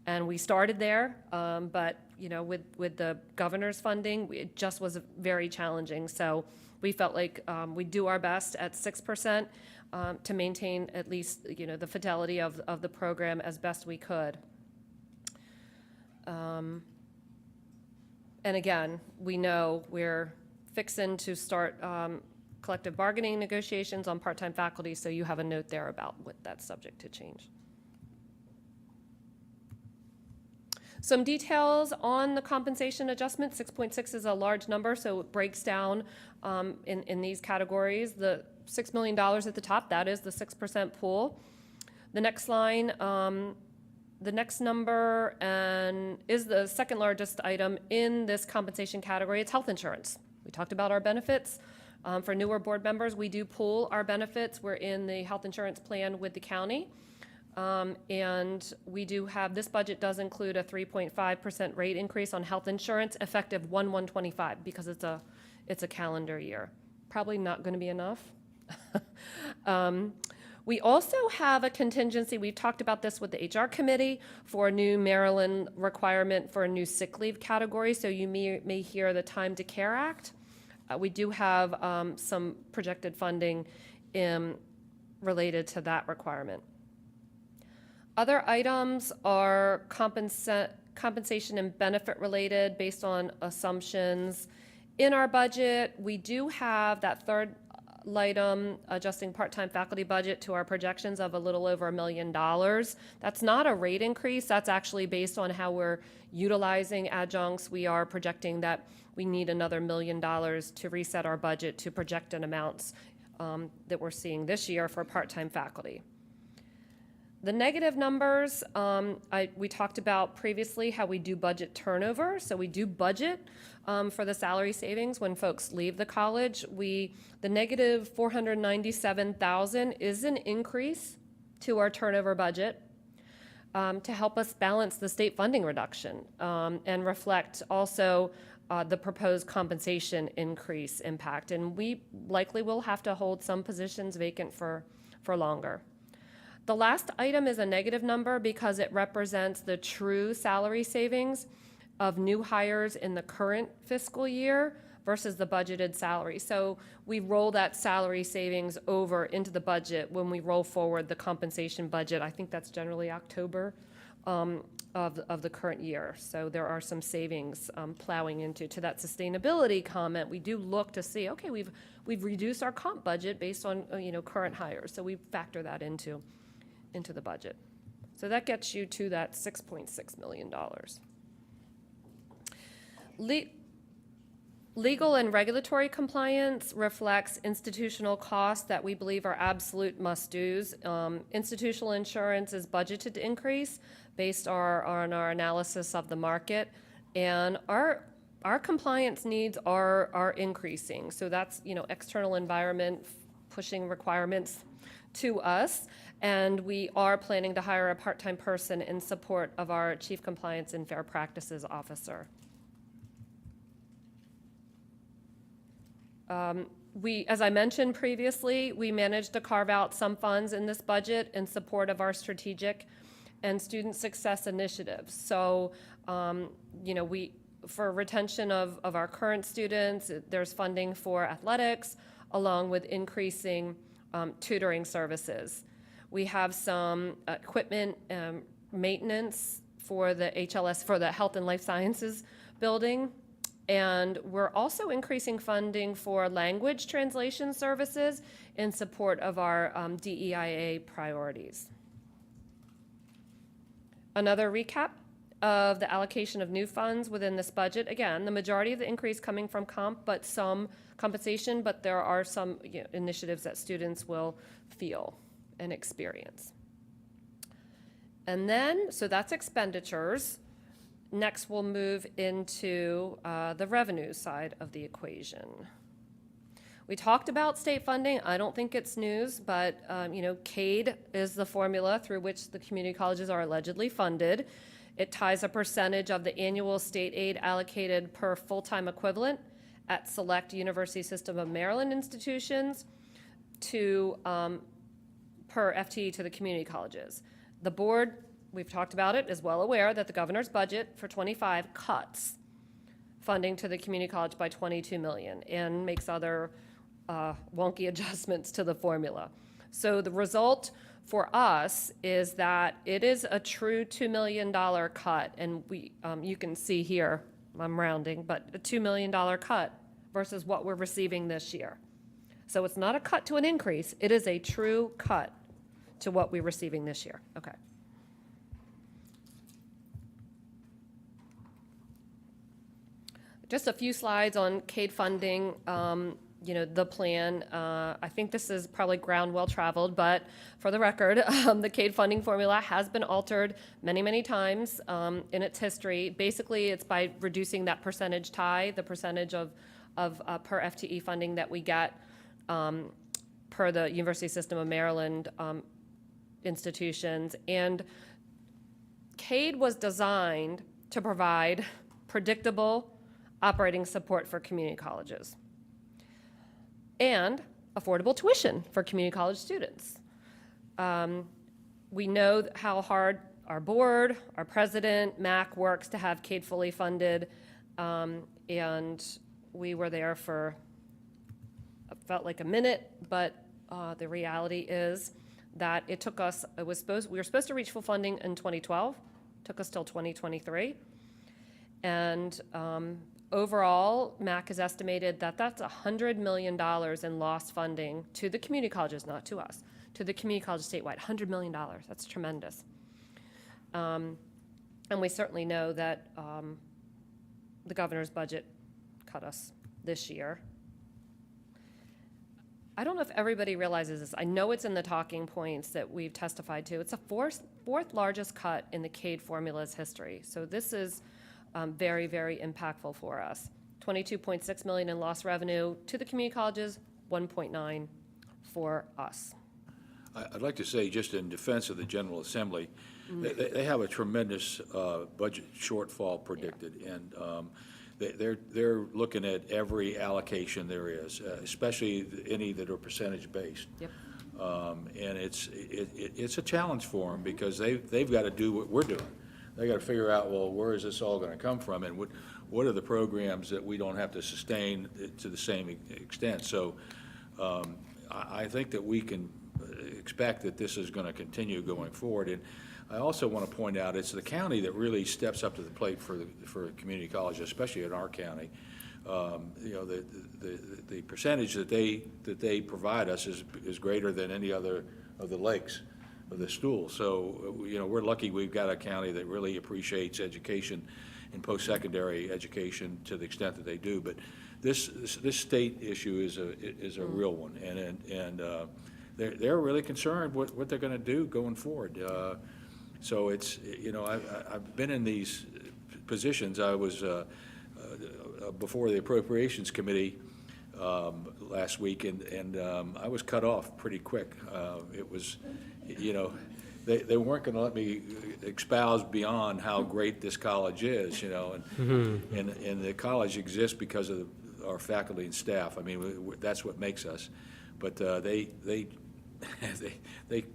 And we started there, but with the governor's funding, it just was very challenging. So we felt like we do our best at 6% to maintain at least the fidelity of the program as best we could. And again, we know we're fixing to start collective bargaining negotiations on part-time faculty, so you have a note there about what that's subject to change. Some details on the compensation adjustment. 6.6 is a large number, so it breaks down in these categories. The $6 million at the top, that is the 6% pool. The next line, the next number is the second largest item in this compensation category. It's health insurance. We talked about our benefits. For newer board members, we do pool our benefits. We're in the health insurance plan with the county. And we do have, this budget does include a 3.5% rate increase on health insurance effective 1/1/25 because it's a calendar year. Probably not going to be enough. We also have a contingency, we've talked about this with the HR committee, for a new Maryland requirement for a new sick leave category. So you may hear the Time to Care Act. We do have some projected funding related to that requirement. Other items are compensation and benefit related based on assumptions. In our budget, we do have that third item, adjusting part-time faculty budget to our projections of a little over $1 million. That's not a rate increase. That's actually based on how we're utilizing adjuncts. We are projecting that we need another $1 million to reset our budget to projected amounts that we're seeing this year for part-time faculty. The negative numbers, we talked about previously how we do budget turnover. So we do budget for the salary savings when folks leave the college. The negative $497,000 is an increase to our turnover budget to help us balance the state funding reduction and reflect also the proposed compensation increase impact. And we likely will have to hold some positions vacant for longer. The last item is a negative number because it represents the true salary savings of new hires in the current fiscal year versus the budgeted salary. So we roll that salary savings over into the budget when we roll forward the compensation budget. I think that's generally October of the current year. So there are some savings plowing into that sustainability comment. We do look to see, okay, we've reduced our comp budget based on current hires. So we factor that into the budget. So that gets you to that $6.6 million. Legal and regulatory compliance reflects institutional costs that we believe are absolute must-dos. Institutional insurance is budgeted to increase based on our analysis of the market, and our compliance needs are increasing. So that's external environment pushing requirements to us, and we are planning to hire a part-time person in support of our Chief Compliance and Fair Practices Officer. As I mentioned previously, we managed to carve out some funds in this budget in support of our strategic and student success initiatives. So, for retention of our current students, there's funding for athletics, along with increasing tutoring services. We have some equipment maintenance for the HLS, for the Health and Life Sciences building. And we're also increasing funding for language translation services in support of our DEIA priorities. Another recap of the allocation of new funds within this budget. Again, the majority of the increase coming from compensation, but there are some initiatives that students will feel and experience. And then, so that's expenditures. Next, we'll move into the revenue side of the equation. We talked about state funding. I don't think it's news, but CADE is the formula through which the community colleges are allegedly funded. It ties a percentage of the annual state aid allocated per full-time equivalent at select University System of Maryland institutions to per FTE to the community colleges. The board, we've talked about it, is well aware that the governor's budget for '25 cuts funding to the community college by $22 million and makes other wonky adjustments to the formula. So the result for us is that it is a true $2 million cut, and you can see here, I'm rounding, but a $2 million cut versus what we're receiving this year. So it's not a cut to an increase, it is a true cut to what we're receiving this year. Okay. Just a few slides on CADE funding. The plan, I think this is probably ground well traveled, but for the record, the CADE funding formula has been altered many, many times in its history. Basically, it's by reducing that percentage tie, the percentage of per FTE funding that we get per the University System of Maryland institutions. And CADE was designed to provide predictable operating support for community colleges and affordable tuition for community college students. We know how hard our board, our president, Mac, works to have CADE fully funded, and we were there for, it felt like a minute, but the reality is that it took us, we were supposed to reach full funding in 2012, took us till 2023, and overall, MAC has estimated that that's $100 million in lost funding to the community colleges, not to us, to the community colleges statewide. $100 million, that's tremendous. And we certainly know that the governor's budget cut us this year. I don't know if everybody realizes this. I know it's in the talking points that we've testified to. It's the fourth largest cut in the CADE formula's history. So this is very, very impactful for us. $22.6 million in lost revenue to the community colleges, 1.9 for us. I'd like to say, just in defense of the General Assembly, they have a tremendous budget shortfall predicted, and they're looking at every allocation there is, especially any that are percentage-based. Yep. And it's a challenge for them because they've got to do what we're doing. They got to figure out, well, where is this all going to come from, and what are the programs that we don't have to sustain to the same extent? So I think that we can expect that this is going to continue going forward. And I also want to point out it's the county that really steps up to the plate for community colleges, especially in our county. The percentage that they provide us is greater than any other of the lakes of the stool. So, we're lucky we've got a county that really appreciates education and post-secondary education to the extent that they do. But this state issue is a real one, and they're really concerned what they're going to do going forward. So it's, I've been in these positions. I was before the Appropriations Committee last week, and I was cut off pretty quick. It was, they weren't going to let me expound beyond how great this college is, and the college exists because of our faculty and staff. I mean, that's what makes us. But they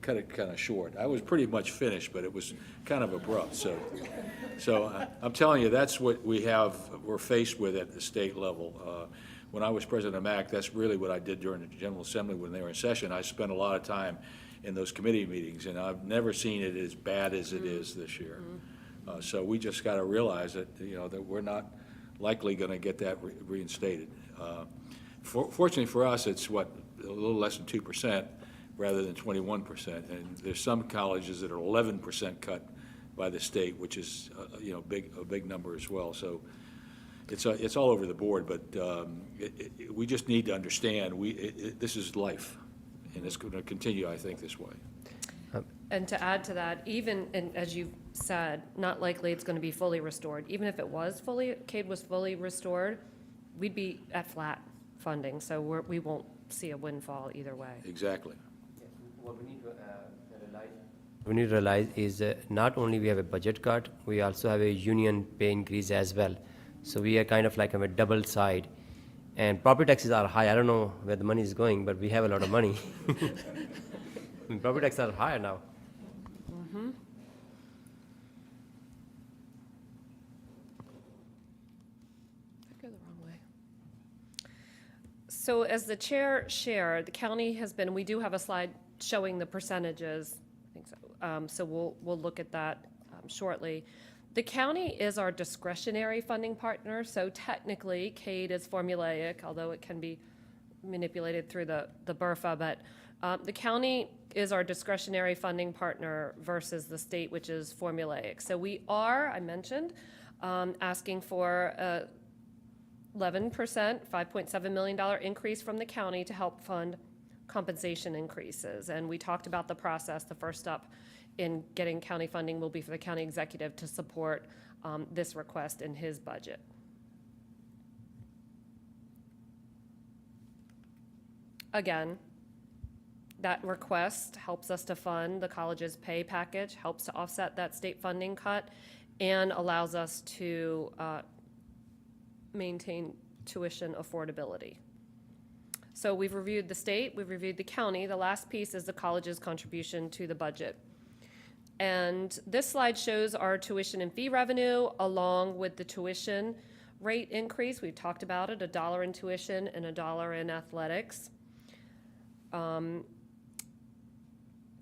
cut it kind of short. I was pretty much finished, but it was kind of abrupt. So I'm telling you, that's what we're faced with at the state level. When I was president of MAC, that's really what I did during the General Assembly when they were in session. I spent a lot of time in those committee meetings, and I've never seen it as bad as it is this year. So we just got to realize that, that we're not likely going to get that reinstated. Fortunately for us, it's a little less than 2% rather than 21%. And there's some colleges that are 11% cut by the state, which is, a big number as well. So it's all over the board, but we just need to understand, this is life, and it's going to continue, I think, this way. And to add to that, even, and as you said, not likely it's going to be fully restored. Even if it was CADE was fully restored, we'd be at flat funding, so we won't see a windfall either way. Exactly. What we need to realize, We need to realize is not only we have a budget cut, we also have a union pay increase as well. So we are kind of like on a double side. And property taxes are high. I don't know where the money is going, but we have a lot of money. I mean, property taxes are higher now. Go the wrong way. So as the chair shared, the county has been, we do have a slide showing the percentages, I think so. So we'll look at that shortly. The county is our discretionary funding partner, so technically CADE is formulaic, although it can be manipulated through the BRFA, but the county is our discretionary funding partner versus the state, which is formulaic. So we are, I mentioned, asking for a 11%, $5.7 million increase from the county to help fund compensation increases. And we talked about the process. The first step in getting county funding will be for the county executive to support this request in his budget. Again, that request helps us to fund the college's pay package, helps to offset that state funding cut, and allows us to maintain tuition affordability. So we've reviewed the state, we've reviewed the county. The last piece is the college's contribution to the budget. And this slide shows our tuition and fee revenue along with the tuition rate increase. We've talked about it, $1 in tuition and $1 in athletics.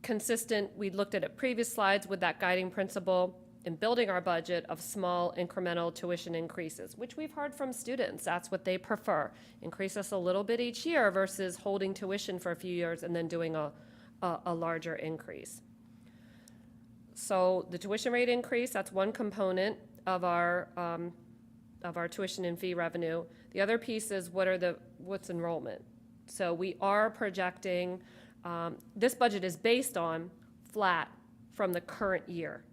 Consistent, we looked at it previous slides with that guiding principle in building our budget of small incremental tuition increases, which we've heard from students. That's what they prefer. Increase us a little bit each year versus holding tuition for a few years and then doing a larger increase. So the tuition rate increase, that's one component of our tuition and fee revenue. The other piece is what's enrollment. So we are projecting, this budget is based on flat from the current year.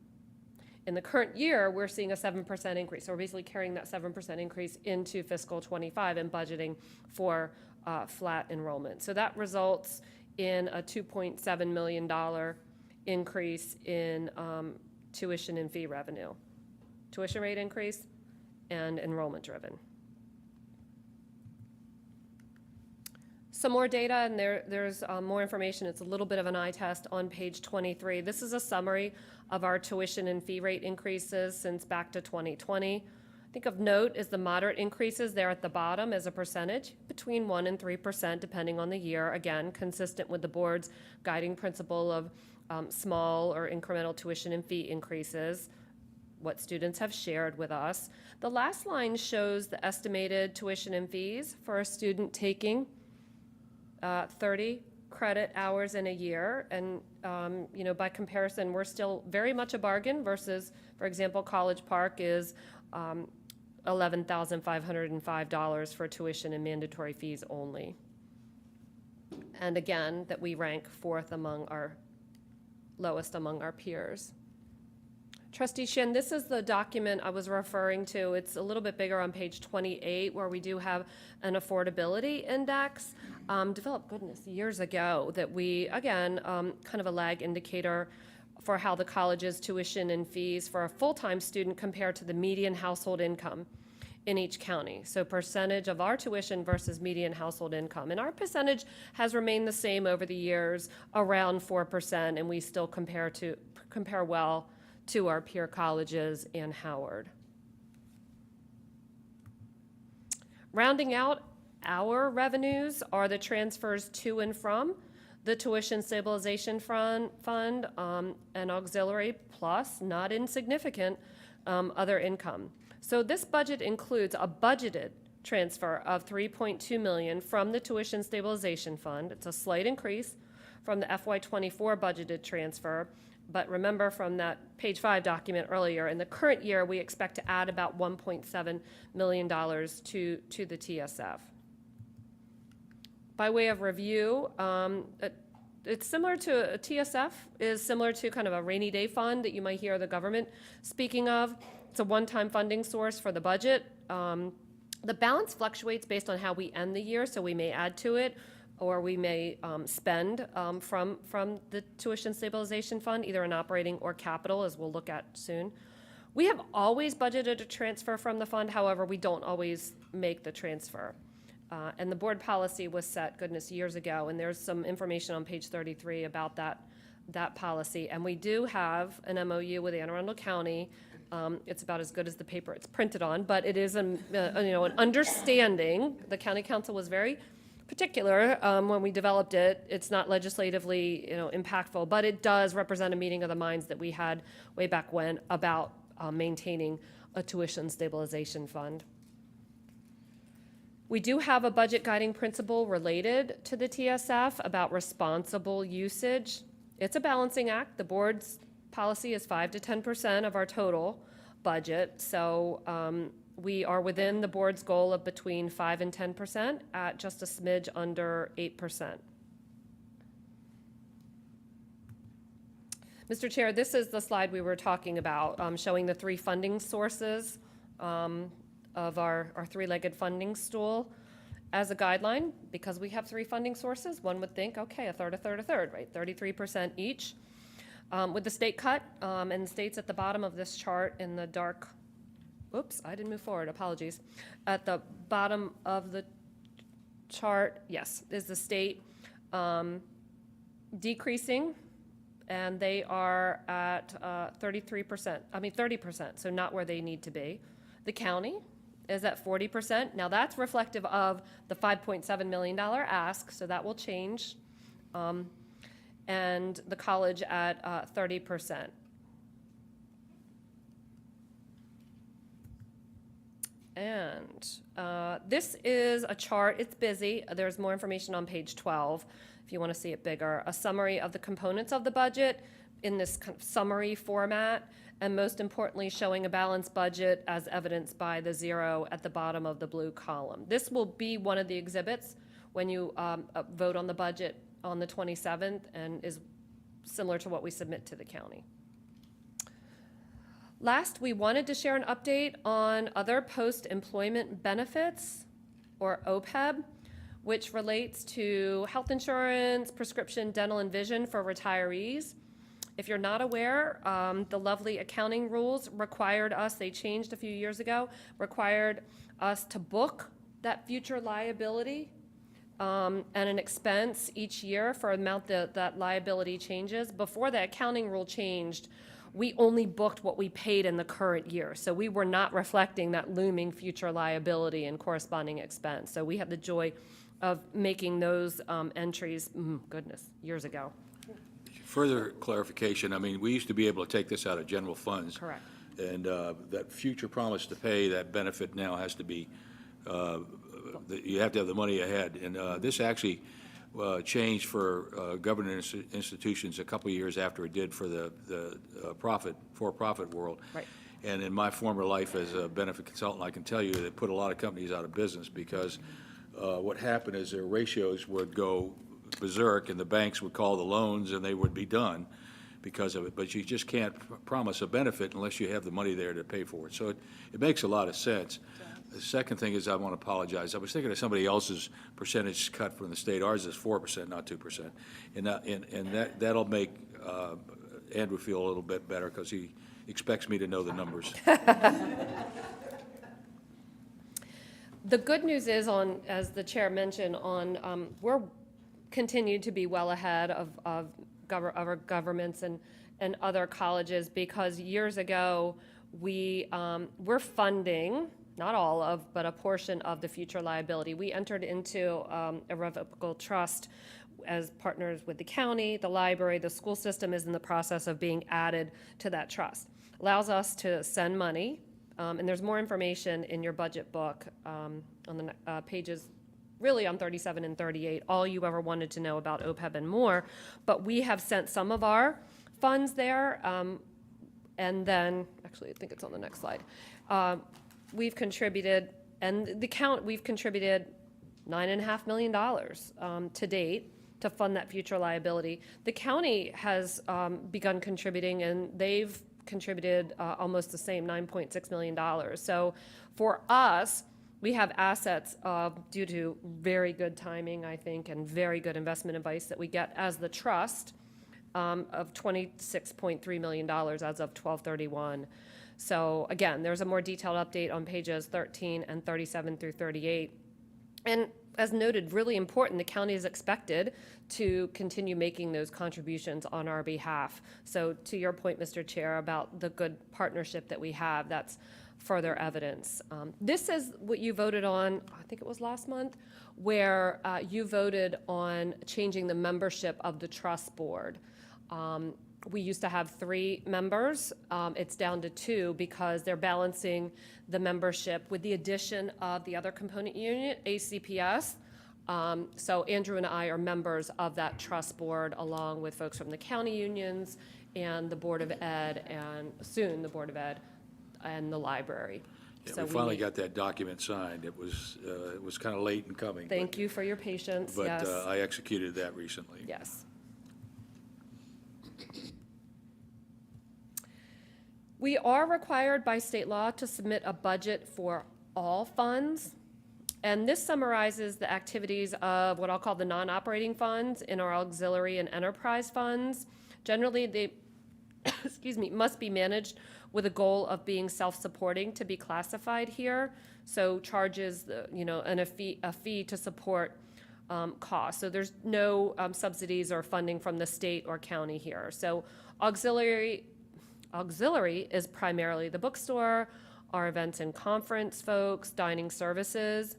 In the current year, we're seeing a 7% increase. So we're basically carrying that 7% increase into fiscal '25 and budgeting for flat enrollment. So that results in a $2.7 million increase in tuition and fee revenue. Tuition rate increase and enrollment driven. Some more data, and there's more information. It's a little bit of an eye test on page 23. This is a summary of our tuition and fee rate increases since back to 2020. I think of note is the moderate increases there at the bottom as a percentage, between 1% and 3%, depending on the year. Again, consistent with the board's guiding principle of small or incremental tuition and fee increases, what students have shared with us. The last line shows the estimated tuition and fees for a student taking 30 credit hours in a year. And, by comparison, we're still very much a bargain versus, for example, College Park is $11,505 for tuition and mandatory fees only. And again, that we rank lowest among our peers. Trustee Shin, this is the document I was referring to. It's a little bit bigger on page 28, where we do have an affordability index developed, years ago, that we, again, kind of a lag indicator for how the college's tuition and fees for a full-time student compare to the median household income in each county. So percentage of our tuition versus median household income. And our percentage has remained the same over the years, around 4%, and we still compare well to our peer colleges and Howard. Rounding out our revenues are the transfers to and from the Tuition Stabilization Fund and auxiliary, plus not insignificant other income. So this budget includes a budgeted transfer of $3.2 million from the Tuition Stabilization Fund. It's a slight increase from the FY24 budgeted transfer. But remember from that page 5 document earlier, in the current year, we expect to add about $1.7 million to the TSF. By way of review, it's similar to, a TSF is similar to kind of a rainy day fund that you might hear the government speaking of. It's a one-time funding source for the budget. The balance fluctuates based on how we end the year, so we may add to it, or we may spend from the Tuition Stabilization Fund, either in operating or capital, as we'll look at soon. We have always budgeted a transfer from the fund, however, we don't always make the transfer. And the board policy was set, goodness, years ago, and there's some information on page 33 about that policy. And we do have an MOU with Anne Arundel County. It's about as good as the paper it's printed on, but it is an understanding. The county council was very particular when we developed it. It's not legislatively, impactful, but it does represent a meeting of the minds that we had way back when about maintaining a tuition stabilization fund. We do have a budget guiding principle related to the TSF about responsible usage. It's a balancing act. The board's policy is 5 to 10% of our total budget, so we are within the board's goal of between 5 and 10% at just a smidge under 8%. Mr. Chair, this is the slide we were talking about, showing the 3 funding sources of our three-legged funding stool. As a guideline, because we have 3 funding sources, one would think, okay, a third, right? 33% each. With the state cut, and states at the bottom of this chart in the dark, oops, I didn't move forward, apologies. At the bottom of the chart, yes, is the state decreasing, and they are at 30%, so not where they need to be. The county is at 40%. Now that's reflective of the $5.7 million ask, so that will change. And the college at 30%. And this is a chart. It's busy. There's more information on page 12 if you want to see it bigger. A summary of the components of the budget in this kind of summary format, and most importantly, showing a balanced budget as evidenced by the 0 at the bottom of the blue column. This will be one of the exhibits when you vote on the budget on the 27th, and is similar to what we submit to the county. Last, we wanted to share an update on other post-employment benefits, or OPEB, which relates to health insurance, prescription, dental, and vision for retirees. If you're not aware, the lovely accounting rules required us, they changed a few years ago, required us to book that future liability and an expense each year for an amount that liability changes. Before the accounting rule changed, we only booked what we paid in the current year. So we were not reflecting that looming future liability and corresponding expense. So we had the joy of making those entries, goodness, years ago. Further clarification, I mean, we used to be able to take this out of general funds. Correct. And that future promise to pay, that benefit now has to be, you have to have the money ahead. And this actually changed for government institutions a couple of years after it did for the for-profit world. Right. And in my former life as a benefit consultant, I can tell you that it put a lot of companies out of business because what happened is their ratios would go berserk and the banks would call the loans and they would be done because of it. But you just can't promise a benefit unless you have the money there to pay for it. So it makes a lot of sense. The second thing is I want to apologize. I was thinking of somebody else's percentage cut from the state. Ours is 4%, not 2%. And that'll make Andrew feel a little bit better because he expects me to know the numbers. The good news is on, as the chair mentioned, on we're continued to be well ahead of our governments and other colleges because years ago we're funding, not all of, but a portion of the future liability. We entered into a revocable trust as partners with the county, the library, the school system is in the process of being added to that trust. Allows us to send money And there's more information in your budget book on the pages, really on 37 and 38, all you ever wanted to know about OPEB and more. But we have sent some of our funds there. And then, actually, I think it's on the next slide. We've contributed, we've contributed $9.5 million to date to fund that future liability. The county has begun contributing, and they've contributed almost the same, $9.6 million. So for us, we have assets due to very good timing, I think, and very good investment advice that we get as the trust of $26.3 million as of 12/31. So again, there's a more detailed update on pages 13 and 37 through 38. And as noted, really important, the county is expected to continue making those contributions on our behalf. So to your point, Mr. Chair, about the good partnership that we have, that's further evidence. This is what you voted on, I think it was last month, where you voted on changing the membership of the trust board. We used to have 3 members. It's down to 2 because they're balancing the membership with the addition of the other component unit, ACPS. So Andrew and I are members of that trust board, along with folks from the county unions and the Board of Ed, and soon the Board of Ed and the library. Yeah, So we finally need- got that document signed. It was kind of late in coming. Thank you for your patience, But yes. I executed that recently. Yes. We are required by state law to submit a budget for all funds, and this summarizes the activities of what I'll call the non-operating funds in our auxiliary and enterprise funds. Generally, they, excuse me, must be managed with a goal of being self-supporting to be classified here. So charges, and a fee to support costs. So there's no subsidies or funding from the state or county here. So auxiliary is primarily the bookstore, our events and conference folks, dining services.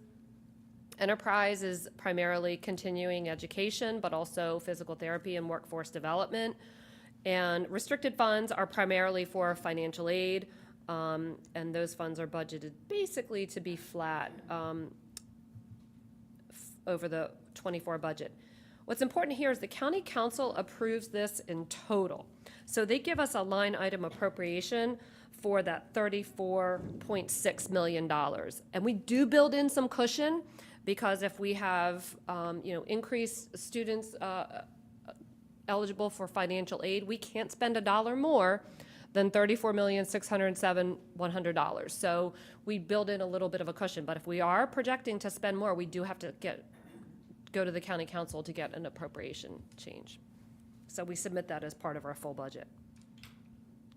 Enterprise is primarily continuing education, but also physical therapy and workforce development. And restricted funds are primarily for financial aid, and those funds are budgeted basically to be flat over the 24 budget. What's important here is the county council approves this in total. So they give us a line item appropriation for that $34.6 million. And we do build in some cushion because if we have, increased students eligible for financial aid, we can't spend $1 more than $34,607,100. So we build in a little bit of a cushion. But if we are projecting to spend more, we do have to go to the county council to get an appropriation change. So we submit that as part of our full budget.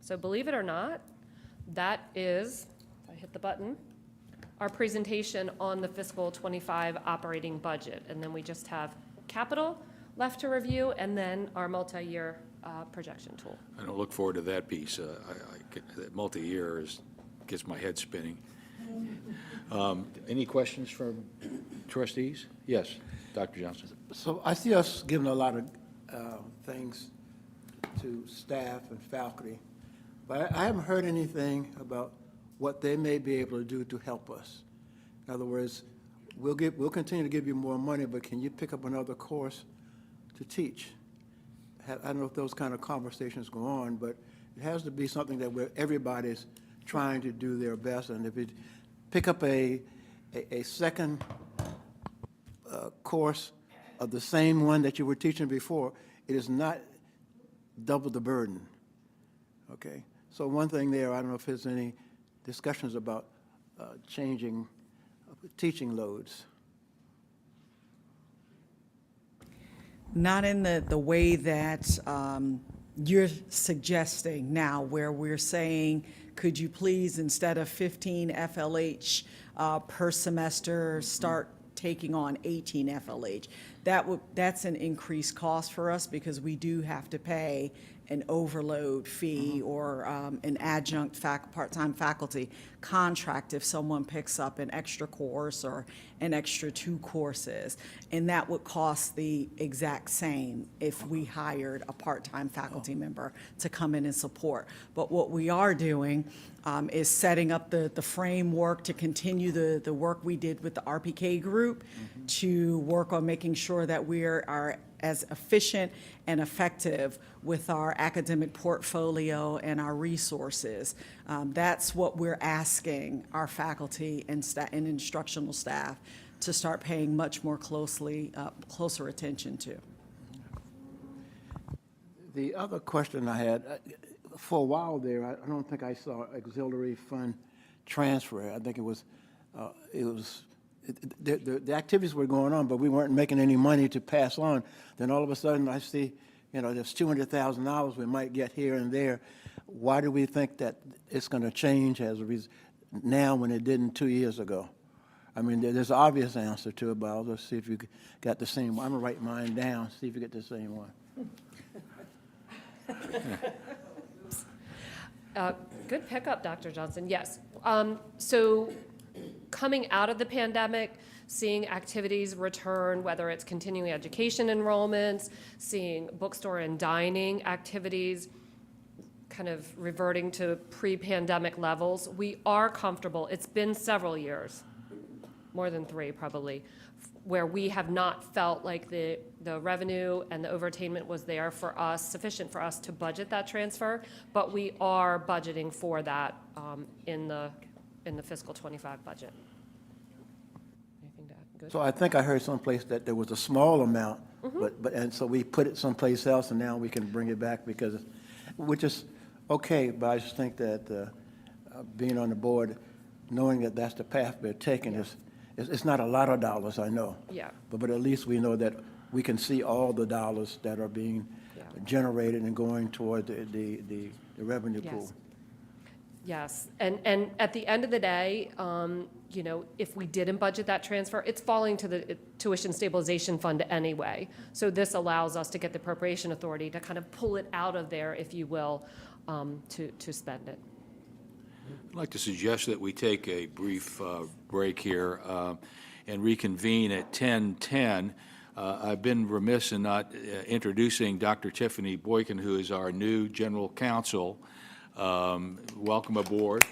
So believe it or not, that is, if I hit the button, our presentation on the fiscal 25 operating budget. And then we just have capital left to review and then our multi-year projection tool. I don't look forward to that piece. That multi-year gets my head spinning. Any questions from trustees? Yes, Dr. Johnson. So I see us giving a lot of things to staff and faculty, but I haven't heard anything about what they may be able to do to help us. In other words, we'll continue to give you more money, but can you pick up another course to teach? I don't know if those kind of conversations go on, but it has to be something that everybody's trying to do their best. And if you pick up a second course of the same one that you were teaching before, it is not double the burden, okay? So one thing there, I don't know if there's any discussions about changing teaching loads. Not in the way that you're suggesting now, where we're saying, could you please, instead of 15 FLH per semester, start taking on 18 FLH. That's an increased cost for us because we do have to pay an overload fee or an adjunct part-time faculty contract if someone picks up an extra course or an extra 2 courses. And that would cost the exact same if we hired a part-time faculty member to come in and support. But what we are doing is setting up the framework to continue the work we did with the RPK group to work on making sure that we are as efficient and effective with our academic portfolio and our resources. That's what we're asking our faculty and and instructional staff to start paying much more closer attention to. The other question I had, for a while there, I don't think I saw auxiliary fund transfer. I think the activities were going on, but we weren't making any money to pass on. Then all of a sudden I see, there's $200,000 we might get here and there. Why do we think that it's going to change now when it didn't 2 years ago? I mean, there's an obvious answer to it, but I'll just see if you got the same one. I'm going to write mine down, see if you get the same one. Good pickup, Dr. Johnson. Yes. So coming out of the pandemic, seeing activities return, whether it's continuing education enrollments, seeing bookstore and dining activities kind of reverting to pre-pandemic levels, we are comfortable. It's been several years, more than 3 probably, where we have not felt like the revenue and the overattainment was there for us, sufficient for us to budget that transfer, but we are budgeting for that in the fiscal 25 budget. Anything to add? Good? So I think I heard someplace that there was a small amount, and so we put it someplace else, and now we can bring it back which is okay, but I just think that being on the board, knowing that that's the path we're taking it's not a lot of dollars, I know. Yeah. But at least we know that we can see all the dollars that are being generated and going toward the revenue pool. Yes, and at the end of the day, if we didn't budget that transfer, it's falling to the tuition stabilization fund anyway. So this allows us to get the appropriation authority to kind of pull it out of there, if you will, to spend it. I'd like to suggest that we take a brief break here and reconvene at 10:10. I've been remiss in not introducing Dr. Tiffany Boykin, who is our new general counsel. Welcome aboard.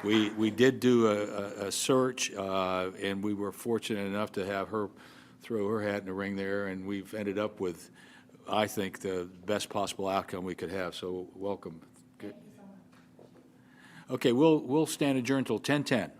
We did do a search, and we were fortunate enough to have her throw her hat in the ring there, and we've ended up with, I think, the best possible outcome we could have. So welcome. Thank you so much. Okay, we'll stand adjourned until 10:10.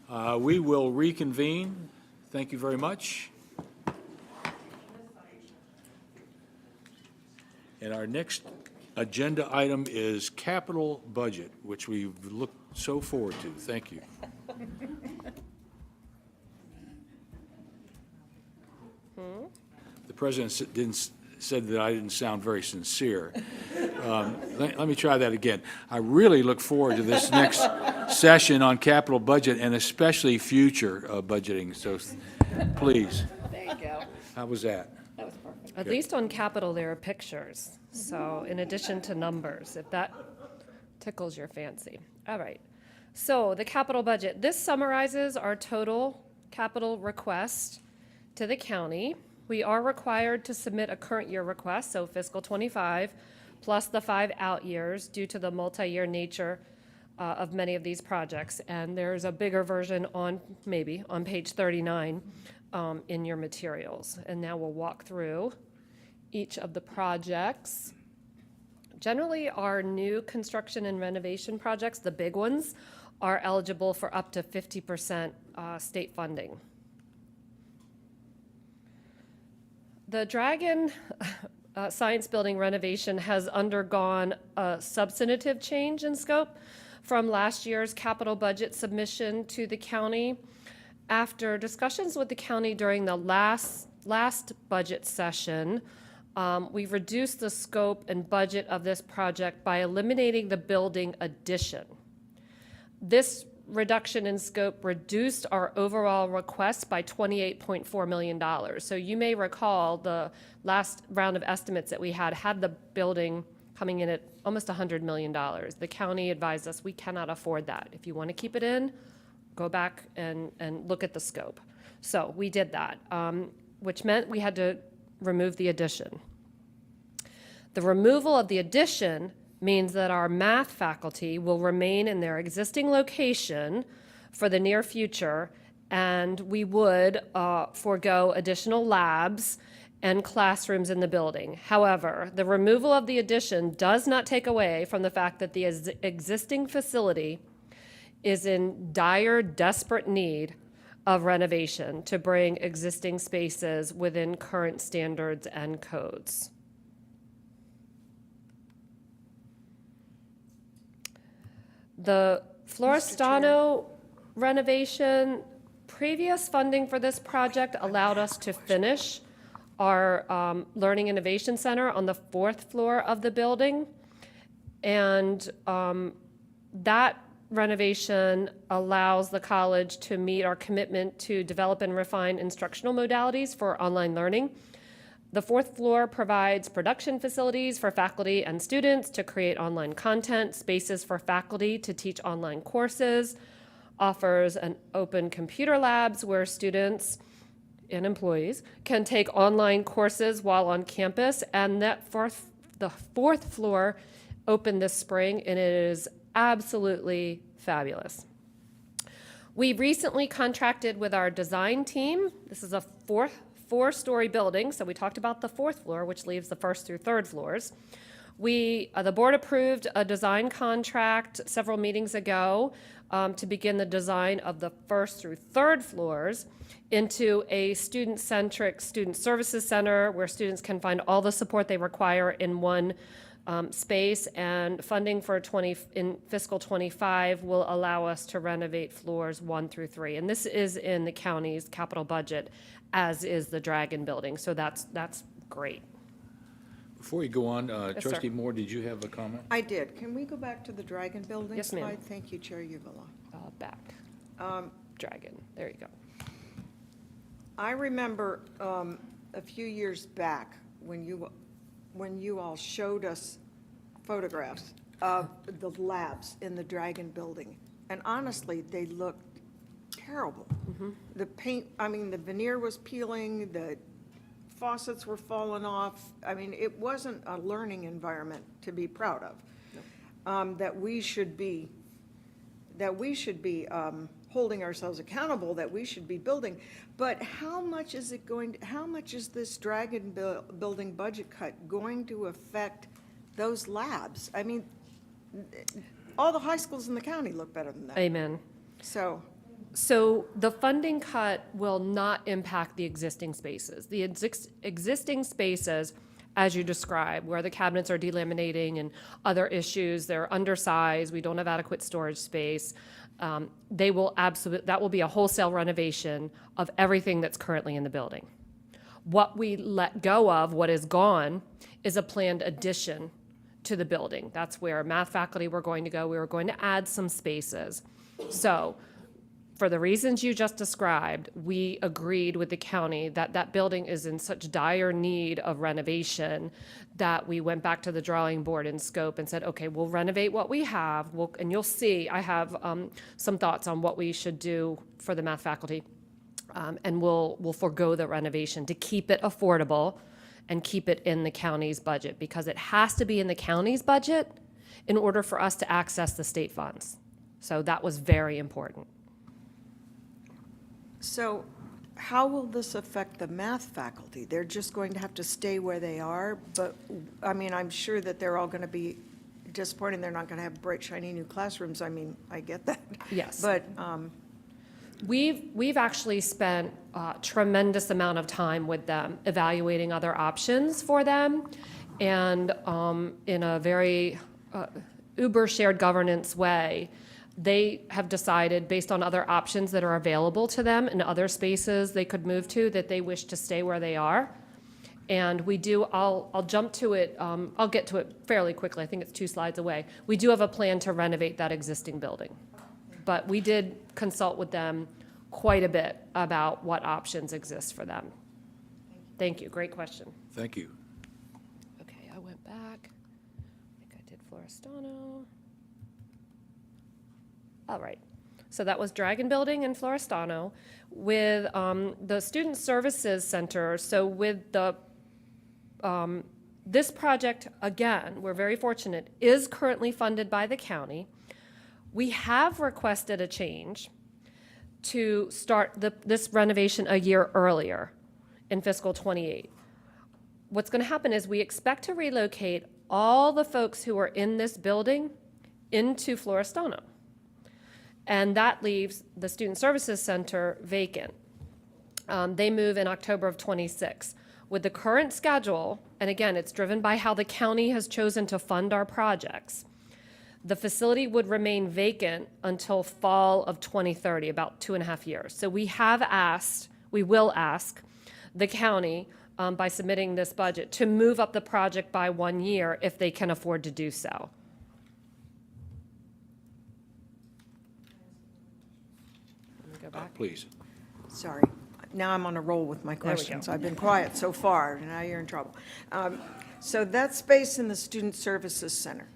We will reconvene. Thank you very much. And our next agenda item is capital budget, which we've looked so forward to. Thank you. The president said that I didn't sound very sincere. Let me try that again. I really look forward to this next session on capital budget and especially future budgeting. So please. There you go. How was that? That was perfect. At least on capital, there are pictures. So in addition to numbers, if that tickles your fancy. All right. So the capital budget, this summarizes our total capital request to the county. We are required to submit a current year request, so fiscal '25, plus the 5 out years due to the multi-year nature of many of these projects. And there's a bigger version on page 39 in your materials. And now we'll walk through each of the projects. Generally, our new construction and renovation projects, the big ones, are eligible for up to 50% state funding. The Dragon Science Building renovation has undergone a substantive change in scope from last year's capital budget submission to the county. After discussions with the county during the last budget session, we've reduced the scope and budget of this project by eliminating the building addition. This reduction in scope reduced our overall request by $28.4 million. So you may recall the last round of estimates that we had the building coming in at almost $100 million. The county advised us we cannot afford that. If you want to keep it in, go back and look at the scope. So we did that, which meant we had to remove the addition. The removal of the addition means that our math faculty will remain in their existing location for the near future, and we would forego additional labs and classrooms in the building. However, the removal of the addition does not take away from the fact that the existing facility is in dire, desperate need of renovation to bring existing spaces within current standards and codes. The Florestano renovation, previous funding for this project allowed us to finish our Learning Innovation Center on the 4th floor of the building. And that renovation allows the college to meet our commitment to develop and refine instructional modalities for online learning. The 4th floor provides production facilities for faculty and students to create online content, spaces for faculty to teach online courses, offers an open computer labs where students and employees can take online courses while on campus, and the 4th floor opened this spring, and it is absolutely fabulous. We recently contracted with our design team. This is a four-story building, so we talked about the 4th floor, which leaves the 1st through 3rd floors. The board approved a design contract several meetings ago to begin the design of the 1st through 3rd floors into a student-centric student services center where students can find all the support they require in one space, and funding for in fiscal '25 will allow us to renovate floors 1 through 3. And this is in the county's capital budget, as is the Dragon building, so that's great. Before you go on, sir. Trustee Moore, did you have a comment? I did. Can we go back to the Dragon building Yes, ma'am. slide? Thank you, Chair Uvala. Back. Dragon, there you go. I remember a few years back when you all showed us photographs of the labs in the Dragon building. And honestly, they looked terrible. The paint, the veneer was peeling, the faucets were falling off. It wasn't a learning environment to be proud of. That we should be holding ourselves accountable, that we should be building. But how much is this Dragon building budget cut going to affect those labs? All the high schools in the county look better than that. Amen. So, So the funding cut will not impact the existing spaces. The existing spaces, as you described, where the cabinets are delaminating and other issues, they're undersized, we don't have adequate storage space, they will that will be a wholesale renovation of everything that's currently in the building. What we let go of, what is gone, is a planned addition to the building. That's where math faculty were going to go. We were going to add some spaces. So, for the reasons you just described, we agreed with the county that that building is in such dire need of renovation that we went back to the drawing board in scope and said, okay, we'll renovate what we have, and you'll see, I have some thoughts on what we should do for the math faculty, and we'll forego the renovation to keep it affordable and keep it in the county's budget, because it has to be in the county's budget in order for us to access the state funds. So that was very important. So how will this affect the math faculty? They're just going to have to stay where they are, but, I mean, I'm sure that they're all going to be disappointed. They're not going to have bright, shiny new classrooms. I mean, I get that. Yes. But, We've actually spent a tremendous amount of time with them, evaluating other options for them, and in a very uber shared governance way, they have decided, based on other options that are available to them in other spaces they could move to, that they wish to stay where they are. And we do, I'll jump to it, I'll get to it fairly quickly. I think it's 2 slides away. We do have a plan to renovate that existing building. But we did consult with them quite a bit about what options exist for them. Thank you, great question. Thank you. Okay, I went back. I think I did Florestano. All right, so that was Dragon Building and Florestano. With the Student Services Center, so with the, this project, again, we're very fortunate, is currently funded by the county. We have requested a change to start this renovation a year earlier in fiscal '28. What's going to happen is we expect to relocate all the folks who are in this building into Florestano. And that leaves the Student Services Center vacant. They move in October of '26. With the current schedule, and again, it's driven by how the county has chosen to fund our projects, the facility would remain vacant until fall of 2030, about 2.5 years. So we will ask the county, by submitting this budget, to move up the project by 1 year if they can afford to do so. Let me go back. Please. sorry, now I'm on a roll with my we go. questions. I've been quiet so far, and now you're in trouble. So that space in the Student Services Center,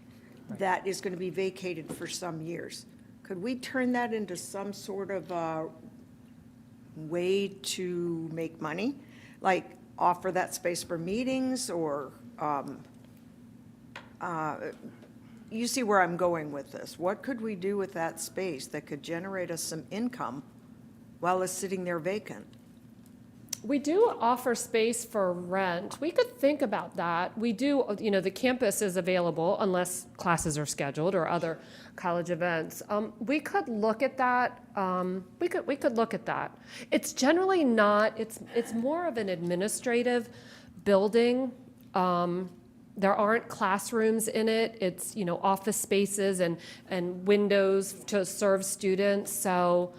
that is going to be vacated for some years. Could we turn that into some sort of way to make money? Like offer that space for meetings, or, you see where I'm going with this. What could we do with that space that could generate us some income while it's sitting there vacant? We do offer space for rent. We could think about that. We do, the campus is available unless classes are scheduled or other college events. We could look at that. We could look at that. It's generally not, it's more of an administrative building. There aren't classrooms in it. It's, office spaces and windows to serve students. So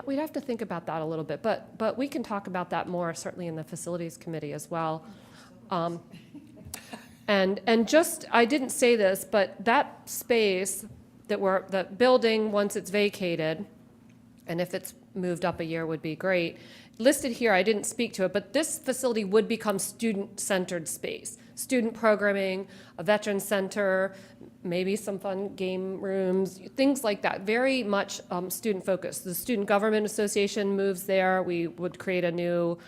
we'd have to think about that a little bit, but we can talk about that more, certainly in the facilities committee as well. And just, I didn't say this, but that space the building, once it's vacated, and if it's moved up a year would be great. Listed here, I didn't speak to it, but this facility would become student-centered space. Student programming, a veteran center, maybe some fun game rooms, things like that. Very much student-focused. The Student Government Association moves there. We would create a new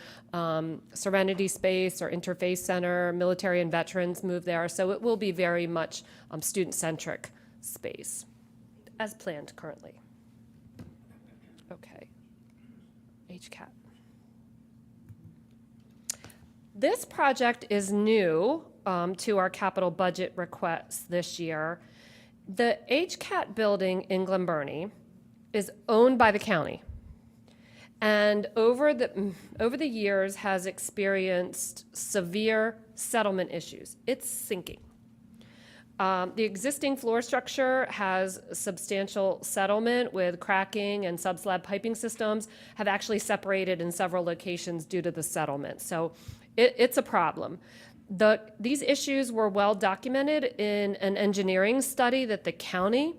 Serenity space or interface center. Military and veterans move there. So it will be very much student-centric space, as planned currently. Okay. HCAT. This project is new to our capital budget requests this year. The HCAT building in Glen Burnie is owned by the county, and over the years has experienced severe settlement issues. It's sinking. The existing floor structure has substantial settlement with cracking, and subslab piping systems have actually separated in several locations due to the settlement. So it's a problem. These issues were well documented in an engineering study that the county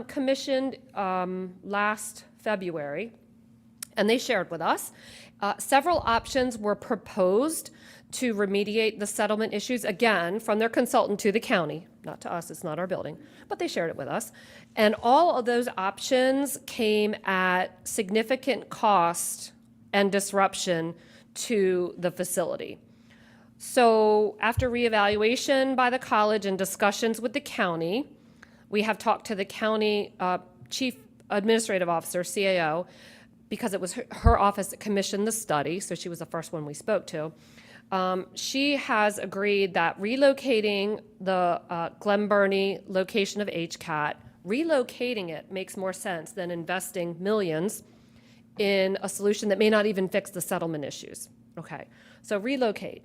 commissioned last February, and they shared with us. Several options were proposed to remediate the settlement issues, again, from their consultant to the county, not to us, it's not our building, but they shared it with us. And all of those options came at significant cost and disruption to the facility. So after reevaluation by the college and discussions with the county, we have talked to the county chief administrative officer, CAO, because it was her office that commissioned the study, so she was the first one we spoke to. She has agreed that relocating the Glen Burnie location of HCAT, relocating it makes more sense than investing millions in a solution that may not even fix the settlement issues. Okay, so relocate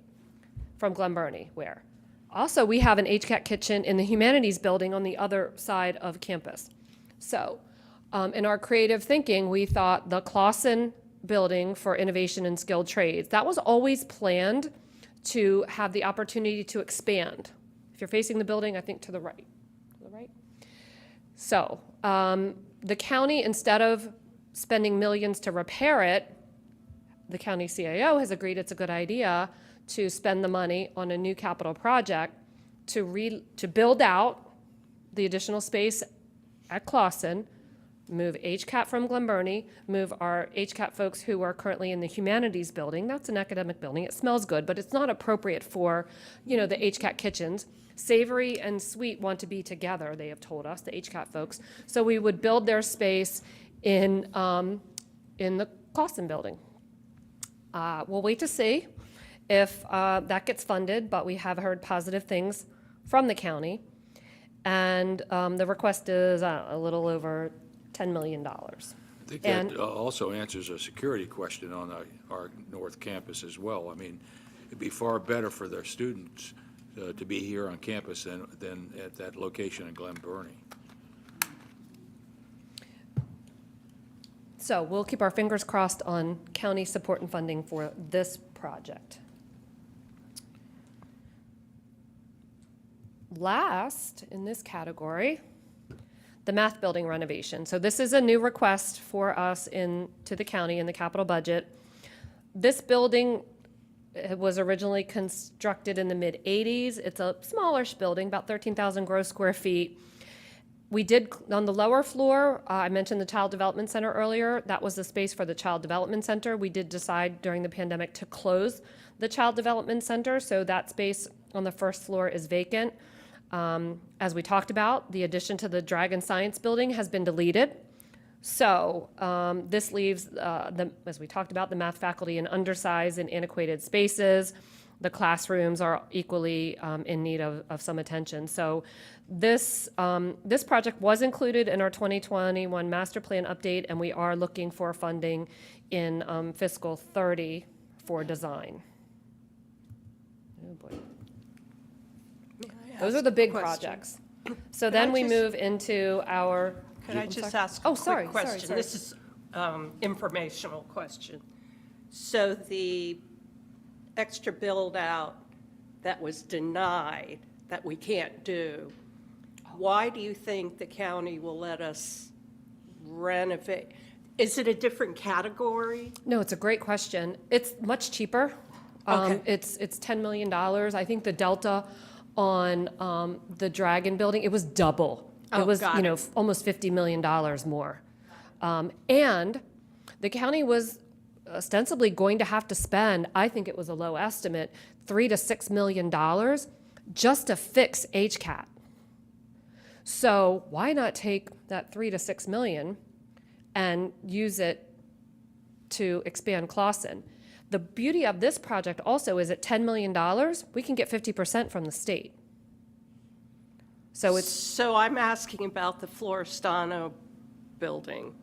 from Glen Burnie, where? Also, we have an HCAT kitchen in the humanities building on the other side of campus. So, in our creative thinking, we thought the Clausen building for innovation and skilled trades, that was always planned to have the opportunity to expand. If you're facing the building, I think to the right. To the right? So, the county, instead of spending millions to repair it, the county CAO has agreed it's a good idea to spend the money on a new capital project to build out the additional space at Clausen, move HCAT from Glen Burnie, move our HCAT folks who are currently in the humanities building. That's an academic building. It smells good, but it's not appropriate for, the HCAT kitchens. Savory and sweet want to be together, they have told us, the HCAT folks. So we would build their space in the Clausen building. We'll wait to see if that gets funded, but we have heard positive things from the county. And the request is a little over $10 million. I think that also answers a security question on our North Campus as well. I mean, it'd be far better for their students to be here on campus than at that location in Glen Burnie. So we'll keep our fingers crossed on county support and funding for this project. Last in this category, the math building renovation. So this is a new request for us to the county in the capital budget. This building was originally constructed in the mid-'80s. It's a smallish building, about 13,000 gross square feet. We did, on the lower floor, I mentioned the Child Development Center earlier. That was the space for the Child Development Center. We did decide during the pandemic to close the Child Development Center, so that space on the first floor is vacant. As we talked about, the addition to the Dragon Science Building has been deleted. So this leaves, as we talked about, the math faculty in undersized and antiquated spaces. The classrooms are equally in need of some attention. So this project was included in our 2021 master plan update, and we are looking for funding in fiscal 30 for design. Oh boy. Those are the big projects. So then we move into our. Could I just ask Oh, a sorry, quick question? sorry. This is informational question. So the extra build-out that was denied, that we can't do, why do you think the county will let us renovate? Is it a different category? No, it's a great question. It's much cheaper. Okay. It's $10 million. I think the delta on the Dragon building, it was double. Oh, It was, got it. almost $50 million more. And the county was ostensibly going to have to spend, I think it was a low estimate, $3 to $6 million just to fix HCAT. So why not take that $3 to $6 million and use it to expand Clausen? The beauty of this project also is at $10 million, we can get 50% from the state. So it's, So I'm asking about the Florestano building.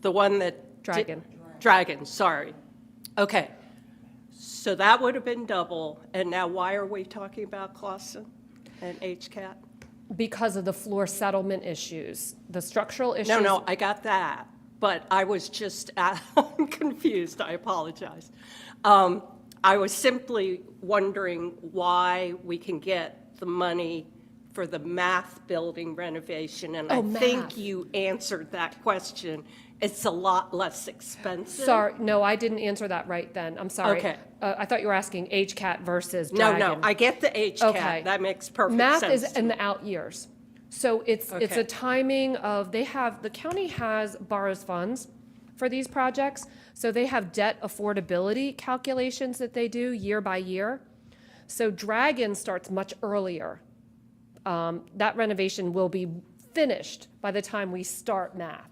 The one that? Dragon. Dragon, sorry. Okay. So that would have been double, and now why are we talking about Clausen and HCAT? Because of the floor settlement issues, the structural issues. No, I got that, but I was just I'm confused, I apologize. I was simply wondering why we can get the money for the math building renovation, and I think math. you answered that question. It's a lot less expensive. Sorry, no, I didn't answer that right then. I'm sorry. Okay. I thought you were asking HCAT versus No, Dragon. I get the HCAT, Okay. that makes perfect Math sense. is in the out years. So it's Okay. a timing of, the county borrows funds for these projects. So they have debt affordability calculations that they do year by year. So Dragon starts much earlier. That renovation will be finished by the time we start math.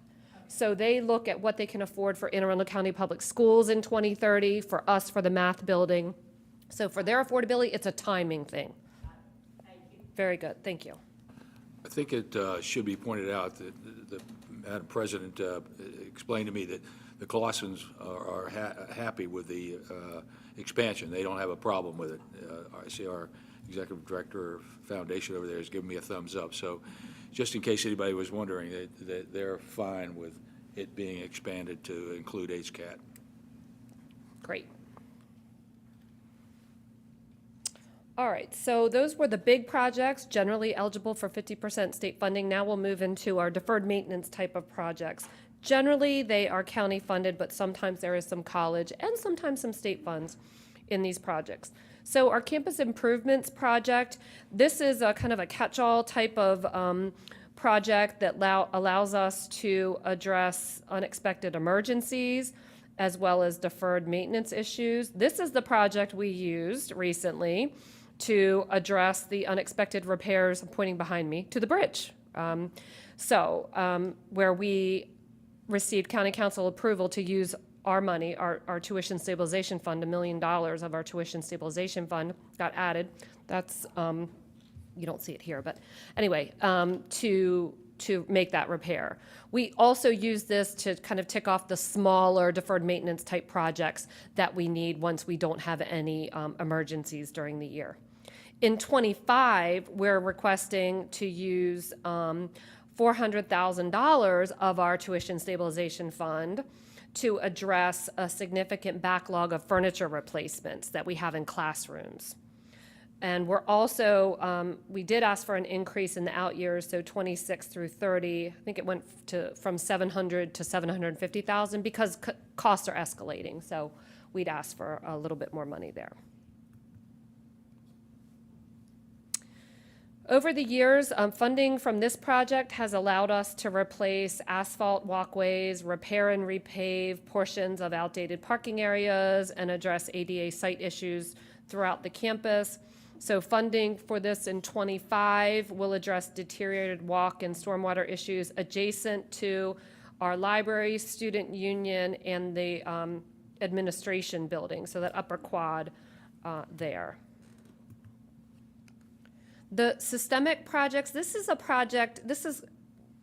So they look at what they can afford for Anne Arundel County Public Schools in 2030, for us for the math building. So for their affordability, it's a timing thing. Very good, thank you. I think it should be pointed out that the Madam President explained to me that the Clausens are happy with the expansion. They don't have a problem with it. I see our Executive Director of Foundation over there has given me a thumbs up. So just in case anybody was wondering, that they're fine with it being expanded to include HCAT. Great. All right, so those were the big projects, generally eligible for 50% state funding. Now we'll move into our deferred maintenance type of projects. Generally, they are county funded, but sometimes there is some college and sometimes some state funds in these projects. So our campus improvements project, this is a kind of a catch-all type of project that allows us to address unexpected emergencies as well as deferred maintenance issues. This is the project we used recently to address the unexpected repairs, I'm pointing behind me, to the bridge. Where we received county council approval to use our money, our tuition stabilization fund, $1 million of our tuition stabilization fund got added. That's, you don't see it here, but anyway, to make that repair. We also use this to kind of tick off the smaller deferred maintenance type projects that we need once we don't have any emergencies during the year. In 25, we're requesting to use $400,000 of our tuition stabilization fund to address a significant backlog of furniture replacements that we have in classrooms. And we're also, we did ask for an increase in the out years, so 26 through 30. I think it went from 700 to 750,000 because costs are escalating. So we'd ask for a little bit more money there. Over the years, funding from this project has allowed us to replace asphalt walkways, repair and repave portions of outdated parking areas, and address ADA site issues throughout the campus. So funding for this in 25 will address deteriorated walk and stormwater issues adjacent to our library, student union, and the administration building, so that upper quad there. The systemic projects, this is a project, this is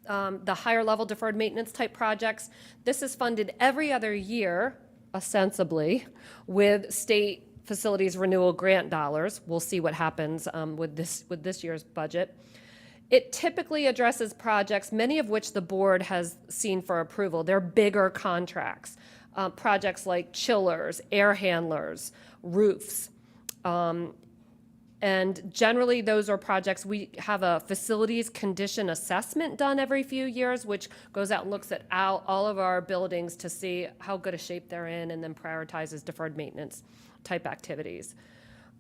the higher level deferred maintenance type projects. This is funded every other year, ostensibly, with state facilities renewal grant dollars. We'll see what happens with this year's budget. It typically addresses projects, many of which the board has seen for approval. They're bigger contracts, projects like chillers, air handlers, roofs. And generally, those are projects, we have a facilities condition assessment done every few years, which goes out and looks at all of our buildings to see how good a shape they're in and then prioritizes deferred maintenance type activities.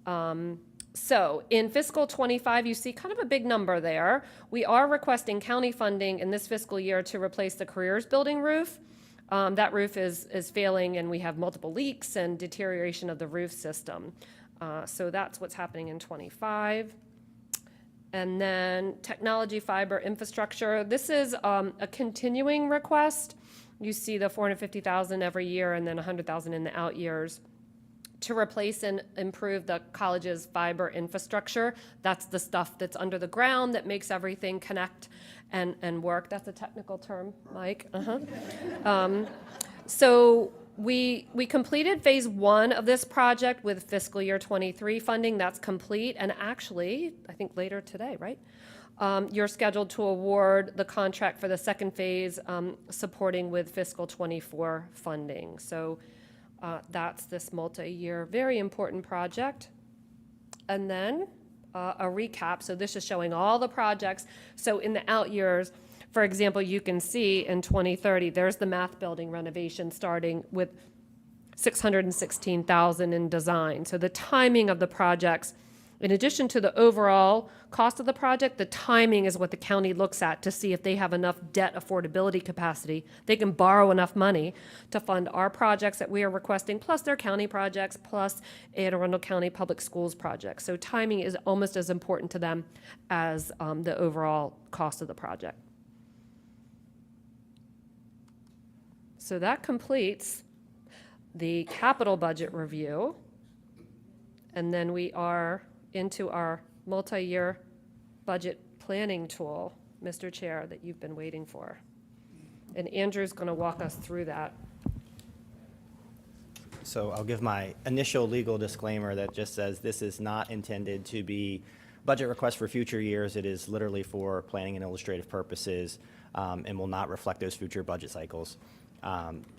So in fiscal 25, you see kind of a big number there. We are requesting county funding in this fiscal year to replace the careers building roof. That roof is failing and we have multiple leaks and deterioration of the roof system. So that's what's happening in 25. And then technology fiber infrastructure. This is a continuing request. You see the $450,000 every year and then $100,000 in the out years to replace and improve the college's fiber infrastructure. That's the stuff that's under the ground that makes everything connect and work. That's a technical term, Mike. So we completed phase 1 of this project with fiscal year '23 funding. That's complete. And actually, I think later today, right? You're scheduled to award the contract for the second phase, supporting with fiscal '24 funding. So that's this multi-year, very important project. And then a recap. So this is showing all the projects. So in the out years, for example, you can see in 2030, there's the math building renovation starting with $616,000 in design. So the timing of the projects, in addition to the overall cost of the project, the timing is what the county looks at to see if they have enough debt affordability capacity. They can borrow enough money to fund our projects that we are requesting, plus their county projects, plus Anne Arundel County Public Schools projects. So timing is almost as important to them as the overall cost of the project. So that completes the capital budget review. And then we are into our multi-year budget planning tool, Mr. Chair, that you've been waiting for. And Andrew's going to walk us through that. So I'll give my initial legal disclaimer that just says this is not intended to be budget requests for future years. It is literally for planning and illustrative purposes, and will not reflect those future budget cycles.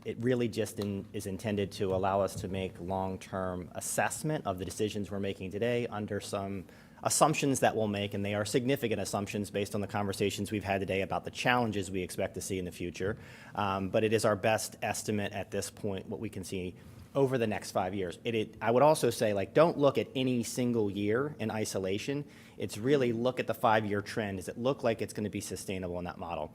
It really just is intended to allow us to make long-term assessment of the decisions we're making today under some assumptions that we'll make, and they are significant assumptions based on the conversations we've had today about the challenges we expect to see in the future. But it is our best estimate at this point, what we can see over the next 5 years. I would also say, like, don't look at any single year in isolation. It's really look at the 5-year trend. Does it look like it's going to be sustainable in that model?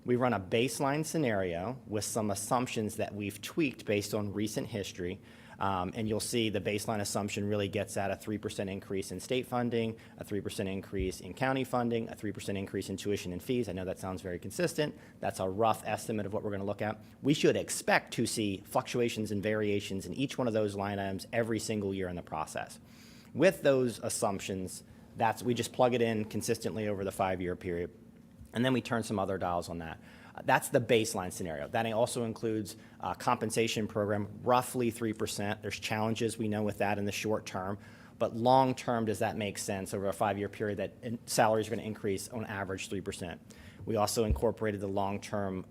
We run a baseline scenario with some assumptions that we've tweaked based on recent history. And you'll see the baseline assumption really gets at a 3% increase in state funding, a 3% increase in county funding, a 3% increase in tuition and fees. I know that sounds very consistent. That's a rough estimate of what we're going to look at. We should expect to see fluctuations and variations in each one of those line items every single year in the process. With those assumptions, we just plug it in consistently over the 5-year period. And then we turn some other dials on that. That's the baseline scenario. That also includes a compensation program, roughly 3%. There's challenges we know with that in the short term, but long term, does that make sense over a 5-year period that salaries are going to increase on average 3%? We also incorporated the long-term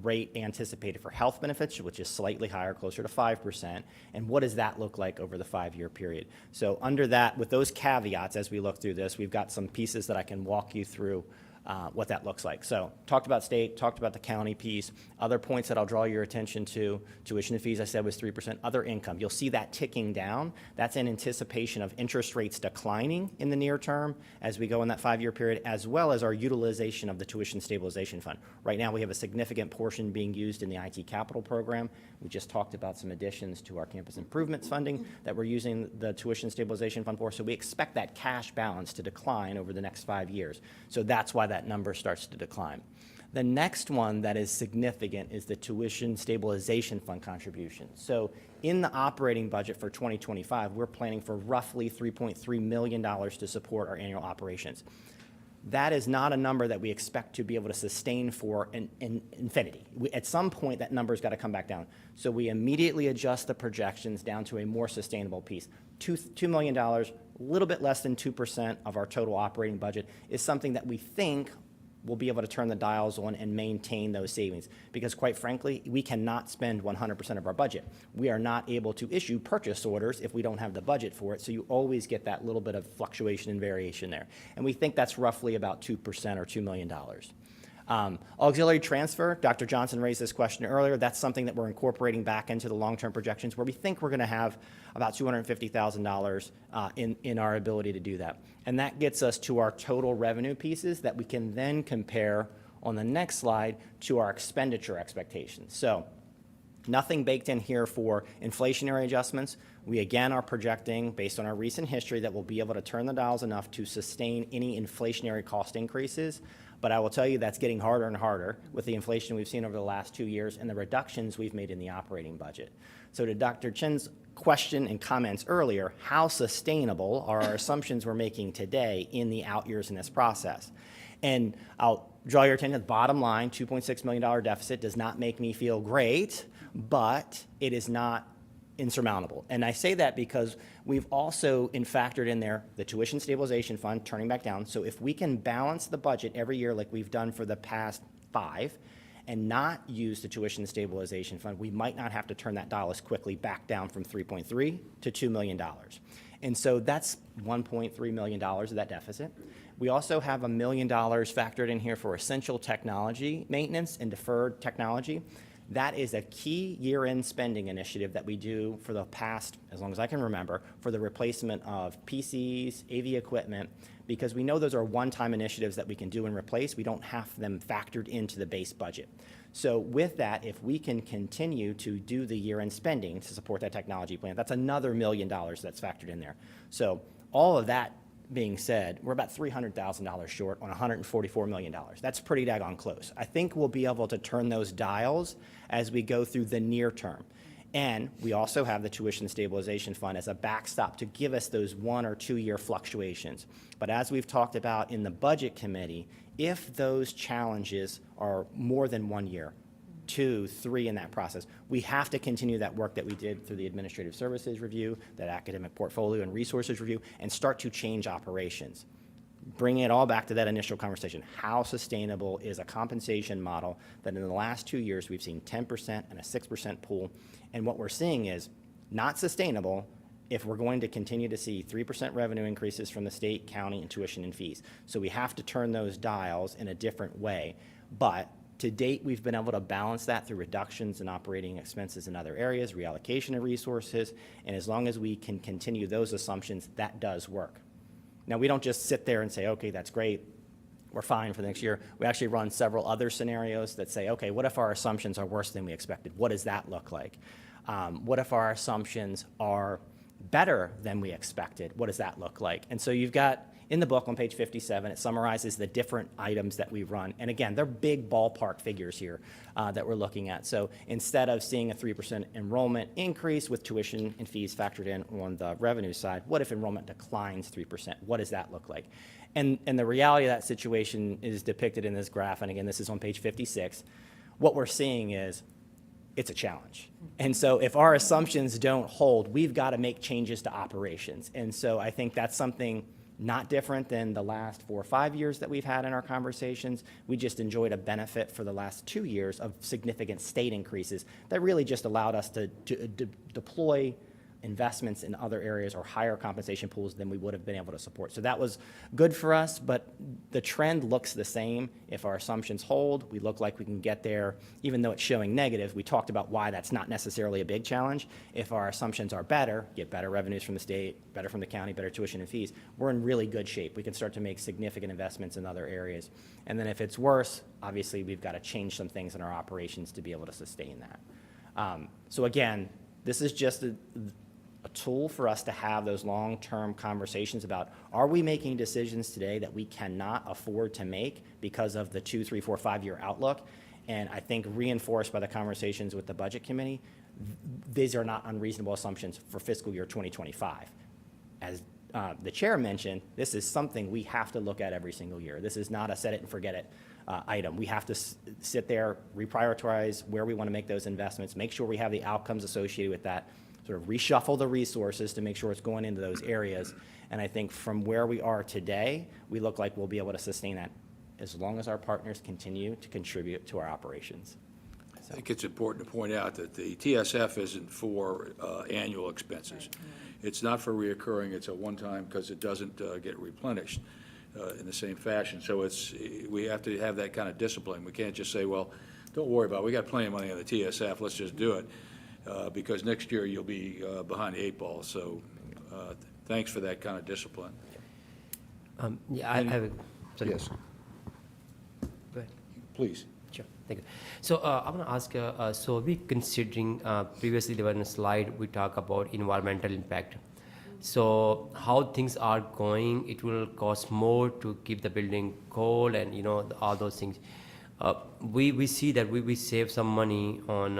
rate anticipated for health benefits, which is slightly higher, closer to 5%. And what does that look like over the 5-year period? So under that, with those caveats, as we look through this, we've got some pieces that I can walk you through what that looks like. So talked about state, talked about the county piece. Other points that I'll draw your attention to, tuition and fees I said was 3%. Other income, you'll see that ticking down. That's in anticipation of interest rates declining in the near term as we go in that 5-year period, as well as our utilization of the tuition stabilization fund. Right now we have a significant portion being used in the IT capital program. We just talked about some additions to our campus improvements funding that we're using the tuition stabilization fund for. So we expect that cash balance to decline over the next 5 years. So that's why that number starts to decline. The next one that is significant is the tuition stabilization fund contribution. So in the operating budget for 2025, we're planning for roughly $3.3 million to support our annual operations. That is not a number that we expect to be able to sustain for in infinity. At some point, that number's got to come back down. So we immediately adjust the projections down to a more sustainable piece. $2 million, a little bit less than 2% of our total operating budget is something that we think we'll be able to turn the dials on and maintain those savings. Because quite frankly, we cannot spend 100% of our budget. We are not able to issue purchase orders if we don't have the budget for it, so you always get that little bit of fluctuation and variation there. And we think that's roughly about 2% or $2 million. Auxiliary transfer, Dr. Johnson raised this question earlier. That's something that we're incorporating back into the long-term projections where we think we're going to have about $250,000 in our ability to do that. And that gets us to our total revenue pieces that we can then compare on the next slide to our expenditure expectations. So nothing baked in here for inflationary adjustments. We again are projecting, based on our recent history, that we'll be able to turn the dials enough to sustain any inflationary cost increases. But I will tell you that's getting harder and harder with the inflation we've seen over the last 2 years and the reductions we've made in the operating budget. So to Dr. Chin's question and comments earlier, how sustainable are our assumptions we're making today in the out years in this process? And I'll draw your attention to the bottom line, $2.6 million deficit does not make me feel great, but it is not insurmountable. And I say that because we've also factored in there the tuition stabilization fund turning back down. So if we can balance the budget every year like we've done for the past 5 and not use the tuition stabilization fund, we might not have to turn that dial as quickly back down from 3.3 to $2 million. And so that's $1.3 million of that deficit. We also have $1 million factored in here for essential technology maintenance and deferred technology. That is a key year-end spending initiative that we do for the past, as long as I can remember, for the replacement of PCs, AV equipment, because we know those are one-time initiatives that we can do and replace. We don't have them factored into the base budget. So with that, if we can continue to do the year-end spending to support that technology plan, that's another $1 million that's factored in there. So all of that being said, we're about $300,000 short on $144 million. That's pretty daggone close. I think we'll be able to turn those dials as we go through the near term. And we also have the tuition stabilization fund as a backstop to give us those 1 or 2 year fluctuations. But as we've talked about in the budget committee, if those challenges are more than 1 year, 2, 3 in that process, we have to continue that work that we did through the administrative services review, that academic portfolio and resources review, and start to change operations. Bringing it all back to that initial conversation, how sustainable is a compensation model that in the last 2 years we've seen 10% and a 6% pool, and what we're seeing is not sustainable if we're going to continue to see 3% revenue increases from the state, county, and tuition and fees. So we have to turn those dials in a different way, but to date, we've been able to balance that through reductions in operating expenses in other areas, reallocation of resources, and as long as we can continue those assumptions, that does work. Now, we don't just sit there and say, okay, that's great, we're fine for the next year. We actually run several other scenarios that say, okay, what if our assumptions are worse than we expected? What does that look like? What if our assumptions are better than we expected? What does that look like? And so you've got, in the book on page 57, it summarizes the different items that we run. And again, they're big ballpark figures here that we're looking at. So instead of seeing a 3% enrollment increase with tuition and fees factored in on the revenue side, what if enrollment declines 3%? What does that look like? And the reality of that situation is depicted in this graph. And again, this is on page 56. What we're seeing is it's a challenge. And so if our assumptions don't hold, we've got to make changes to operations. And so I think that's something not different than the last 4 or 5 years that we've had in our conversations. We just enjoyed a benefit for the last 2 years of significant state increases that really just allowed us to deploy investments in other areas or higher compensation pools than we would have been able to support. So that was good for us, but the trend looks the same. If our assumptions hold, we look like we can get there, even though it's showing negative. We talked about why that's not necessarily a big challenge. If our assumptions are better, get better revenues from the state, better from the county, better tuition and fees, we're in really good shape. We can start to make significant investments in other areas. And then if it's worse, obviously we've got to change some things in our operations to be able to sustain that. So again, this is just a tool for us to have those long-term conversations about, are we making decisions today that we cannot afford to make because of the 2, 3, 4, 5 year outlook? And I think reinforced by the conversations with the budget committee, these are not unreasonable assumptions for fiscal year 2025. As the chair mentioned, this is something we have to look at every single year. This is not a set it and forget it item. We have to sit there, reprioritize where we want to make those investments, make sure we have the outcomes associated with that, sort of reshuffle the resources to make sure it's going into those areas. And I think from where we are today, we look like we'll be able to sustain that as long as our partners continue to contribute to our operations. I think it's important to point out that the TSF isn't for annual expenses. It's not for reoccurring, it's a one-time because it doesn't get replenished in the same fashion. So we have to have that kind of discipline. We can't just say, well, don't worry about it. We got plenty of money on the TSF, let's just do it. Because next year you'll be behind the 8 ball. So thanks for that kind of discipline. Yeah, I have. Sorry. Yes. Go ahead. Please. Sure. Thank you. So I want to ask. So we considering previously there was a slide we talk about environmental impact. So how things are going, it will cost more to keep the building cold and, you know, all those things. We see that we save some money on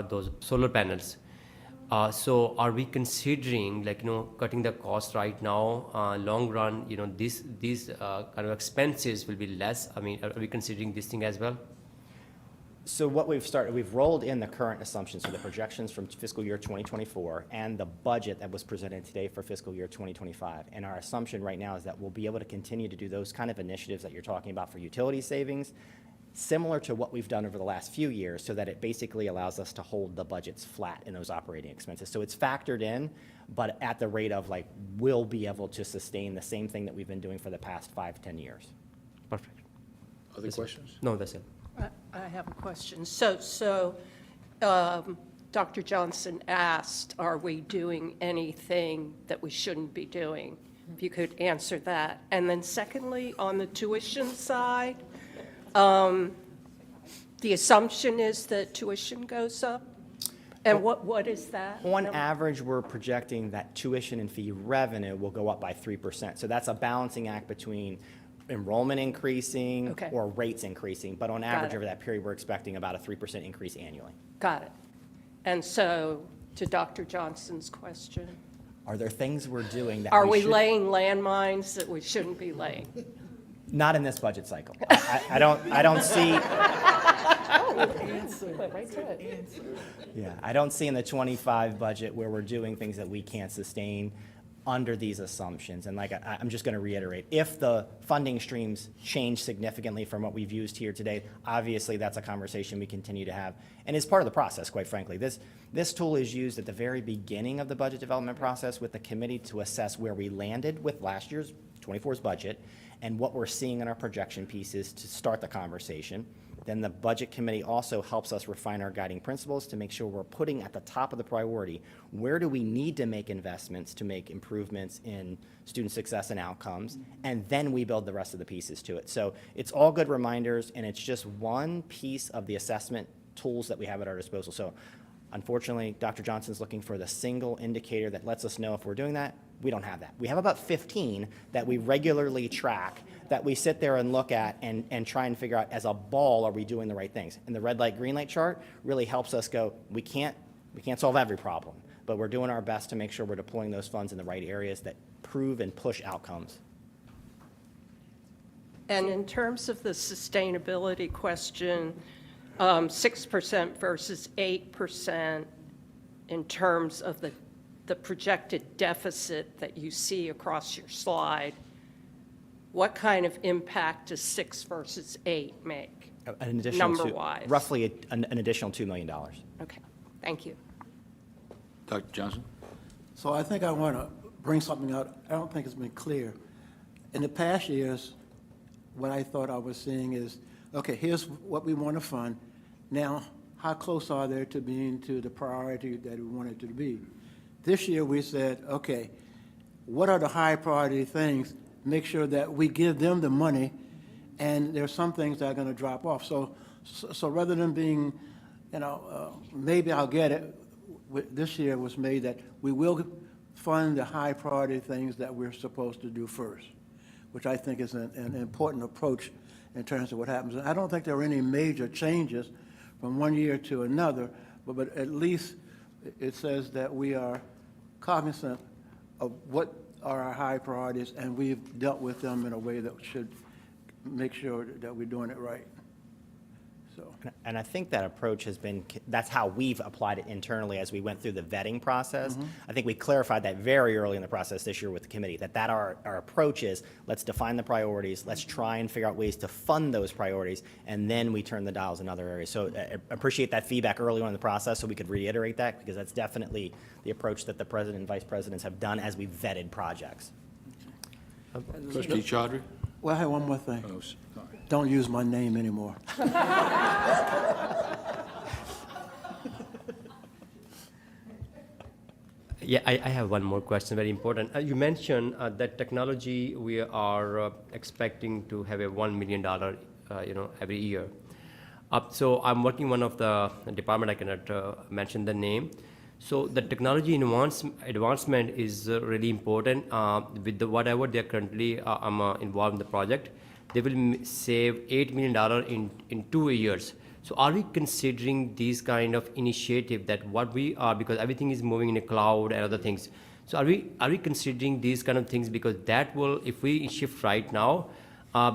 those solar panels. So are we considering, like, you know, cutting the cost right now, long run, you know, these kind of expenses will be less? I mean, are we considering this thing as well? So what we've rolled in the current assumptions, so the projections from fiscal year 2024 and the budget that was presented today for fiscal year 2025. And our assumption right now is that we'll be able to continue to do those kind of initiatives that you're talking about for utility savings, similar to what we've done over the last few years, so that it basically allows us to hold the budgets flat in those operating expenses. So it's factored in, but at the rate of, like, we'll be able to sustain the same thing that we've been doing for the past 5-10 years. Perfect. Other questions? No, that's it. I have a question. So, Dr. Johnson asked, are we doing anything that we shouldn't be doing? If you could answer that. And then secondly, on the tuition side, the assumption is that tuition goes up? And what is that? On average, we're projecting that tuition and fee revenue will go up by 3%. So that's a balancing act between enrollment increasing Okay. or rates increasing. But on Got average, it. over that period, we're expecting about a 3% increase annually. Got it. And so, to Dr. Johnson's question, Are there things we're doing that are we we should? laying landmines that we shouldn't be laying? Not in this budget cycle. I don't see. Right to it. Yeah, I don't see in the 25 budget where we're doing things that we can't sustain under these assumptions. And like, I'm just going to reiterate, if the funding streams change significantly from what we've used here today, obviously that's a conversation we continue to have. And it's part of the process, quite frankly. This tool is used at the very beginning of the budget development process with the committee to assess where we landed with last year's 24's budget and what we're seeing in our projection pieces to start the conversation. Then the budget committee also helps us refine our guiding principles to make sure we're putting at the top of the priority, where do we need to make investments to make improvements in student success and outcomes, and then we build the rest of the pieces to it. So it's all good reminders, and it's just one piece of the assessment tools that we have at our disposal. So unfortunately, Dr. Johnson's looking for the single indicator that lets us know if we're doing that. We don't have that. We have about 15 that we regularly track, that we sit there and look at and try and figure out, as a ball, are we doing the right things? And the red light, green light chart really helps us go, we can't solve every problem, but we're doing our best to make sure we're deploying those funds in the right areas that prove and push outcomes. And in terms of the sustainability question, 6% versus 8% in terms of the projected deficit that you see across your slide, what kind of impact does 6 versus 8 make, An additional number-wise? roughly an additional $2 million. Okay, thank you. Dr. Johnson? So I think I want to bring something out. I don't think it's been clear. In the past years, what I thought I was seeing is, okay, here's what we want to fund. Now, how close are they to being to the priority that we want it to be? This year, we said, okay, what are the high priority things? Make sure that we give them the money, and there's some things that are going to drop off. So rather than being, maybe I'll get it, this year was made that we will fund the high priority things that we're supposed to do first, which I think is an important approach in terms of what happens. I don't think there are any major changes from one year to another, but at least it says that we are cognizant of what are our high priorities, and we've dealt with them in a way that should make sure that we're doing it right. So, And I think that approach has been, that's how we've applied it internally as we went through the vetting process. I think we clarified that very early in the process this year with the committee, that our approach is, let's define the priorities, let's try and figure out ways to fund those priorities, and then we turn the dials in other areas. So I appreciate that feedback early on in the process so we could reiterate that, because that's definitely the approach that the president and vice presidents have done as we vetted projects. Trustee Chaudhry? well, I have one more thing. Oh, sorry. Don't use my name anymore. Yeah, I have one more question, very important. You mentioned that technology, we are expecting to have a $1 million, every year. So I'm working one of the department, I cannot mention the name. So the technology advancement is really important. With whatever they're currently involved in the project, they will save $8 million in 2 years. So are we considering these kind of initiative that what we are, because everything is moving in a cloud and other things. So are we considering these kind of things, because that will, if we shift right now,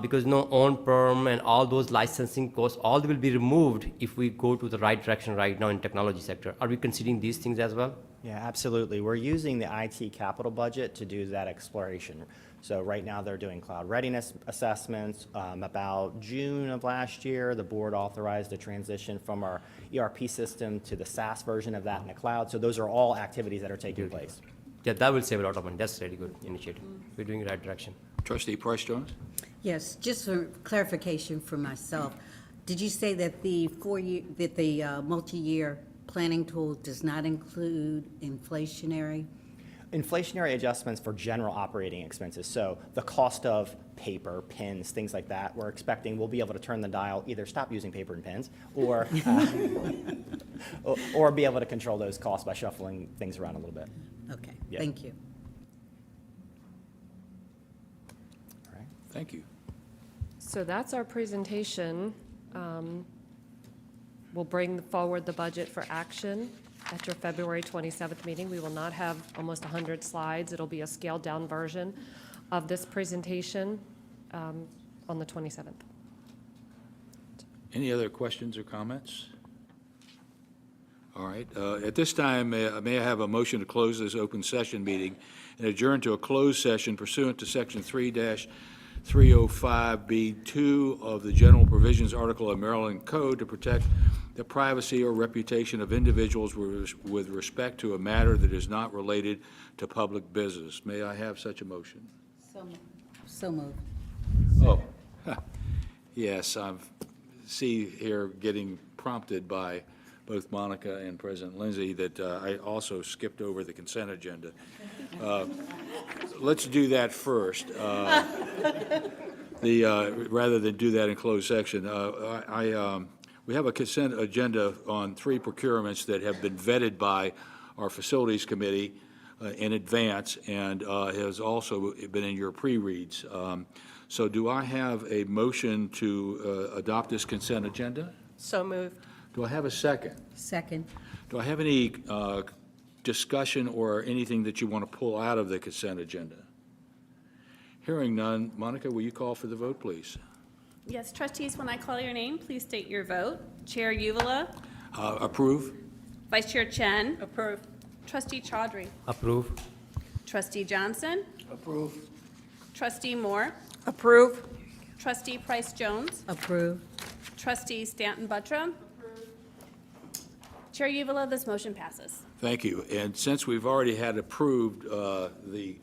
because no on-prem and all those licensing costs, all will be removed if we go to the right direction right now in technology sector. Are we considering these things as well? Yeah, absolutely. We're using the IT capital budget to do that exploration. So right now, they're doing cloud readiness assessments. About June of last year, the board authorized a transition from our ERP system to the SaaS version of that in the cloud. So those are all activities that are taking place. Yeah, that will save a lot of money. That's a really good initiative. We're doing the right direction. Trustee Price-Jones? Yes, just for clarification for myself, did you say that the multi-year planning tool does not include inflationary? Inflationary adjustments for general operating expenses. So the cost of paper, pens, things like that, we're expecting we'll be able to turn the dial, either stop using paper and pens, or or be able to control those costs by shuffling things around a little bit. Okay, Yeah. thank you. All right. Thank you. So that's our presentation. We'll bring forward the budget for action at your February 27th meeting. We will not have almost 100 slides. It'll be a scaled-down version of this presentation on the 27th. Any other questions or comments? All right. At this time, may I have a motion to close this open session meeting and adjourn to a closed session pursuant to Section 3-305B2 of the General Provisions Article of Maryland Code to protect the privacy or reputation of individuals with respect to a matter that is not related to public business. May I have such a motion? So moved. Oh, yes, I see here getting prompted by both Monica and President Lindsay that I also skipped over the consent agenda. Let's do that first. Rather than do that in closed section. We have a consent agenda on 3 procurements that have been vetted by our Facilities Committee in advance and has also been in your pre-reads. So do I have a motion to adopt this consent agenda? So moved. Do I have a second? Second. Do I have any discussion or anything that you want to pull out of the consent agenda? Hearing none, Monica, will you call for the vote, please? Yes, trustees, when I call your name, please state your vote. Chair Uvala, Approve? Vice Chair Chen, Approve. Trustee Chaudhry, Approve. Trustee Johnson, Approve. Trustee Moore, Approve. Trustee Price-Jones, Approve. Trustee Stanton Buttram. Chair Uvala, this motion passes. Thank you. And since we've already had approved the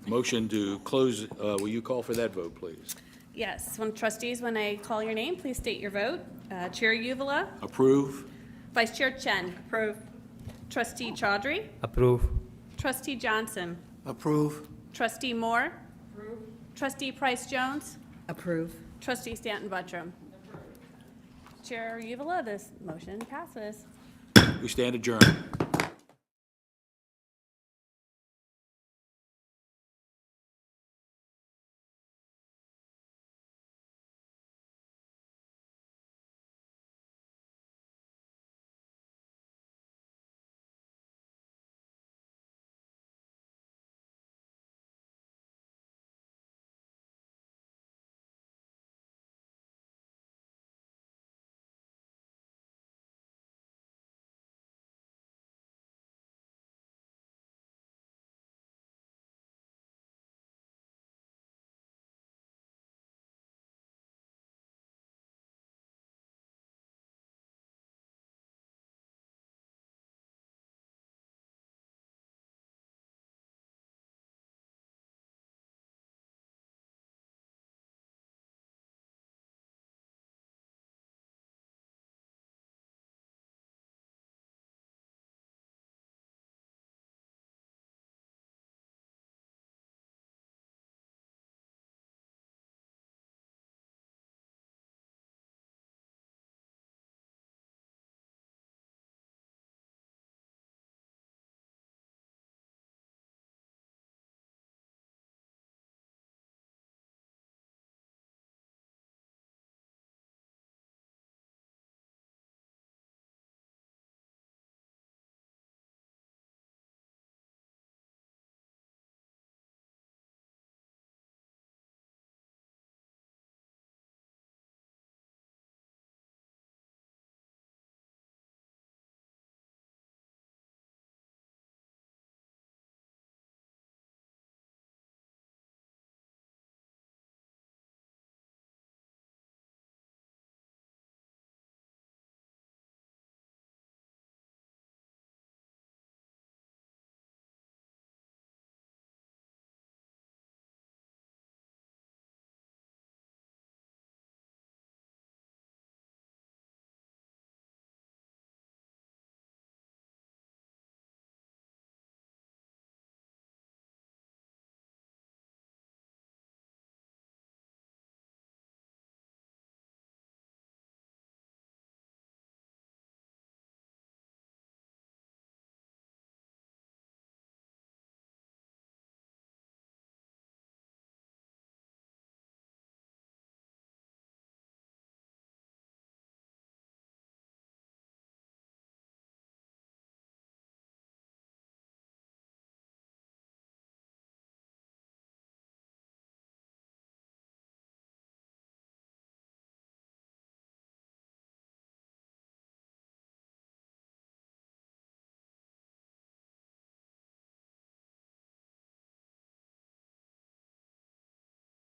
motion to close, will you call for that vote, please? Yes, trustees, when I call your name, please state your vote. Chair Uvala, Approve? Vice Chair Chen. Approve. Trustee Chaudhry, Approve. Trustee Johnson, Approve. Trustee Moore. Approve. Trustee Price-Jones, Approve. Trustee Stanton Buttram. Chair Uvala, this motion passes. We stand adjourned.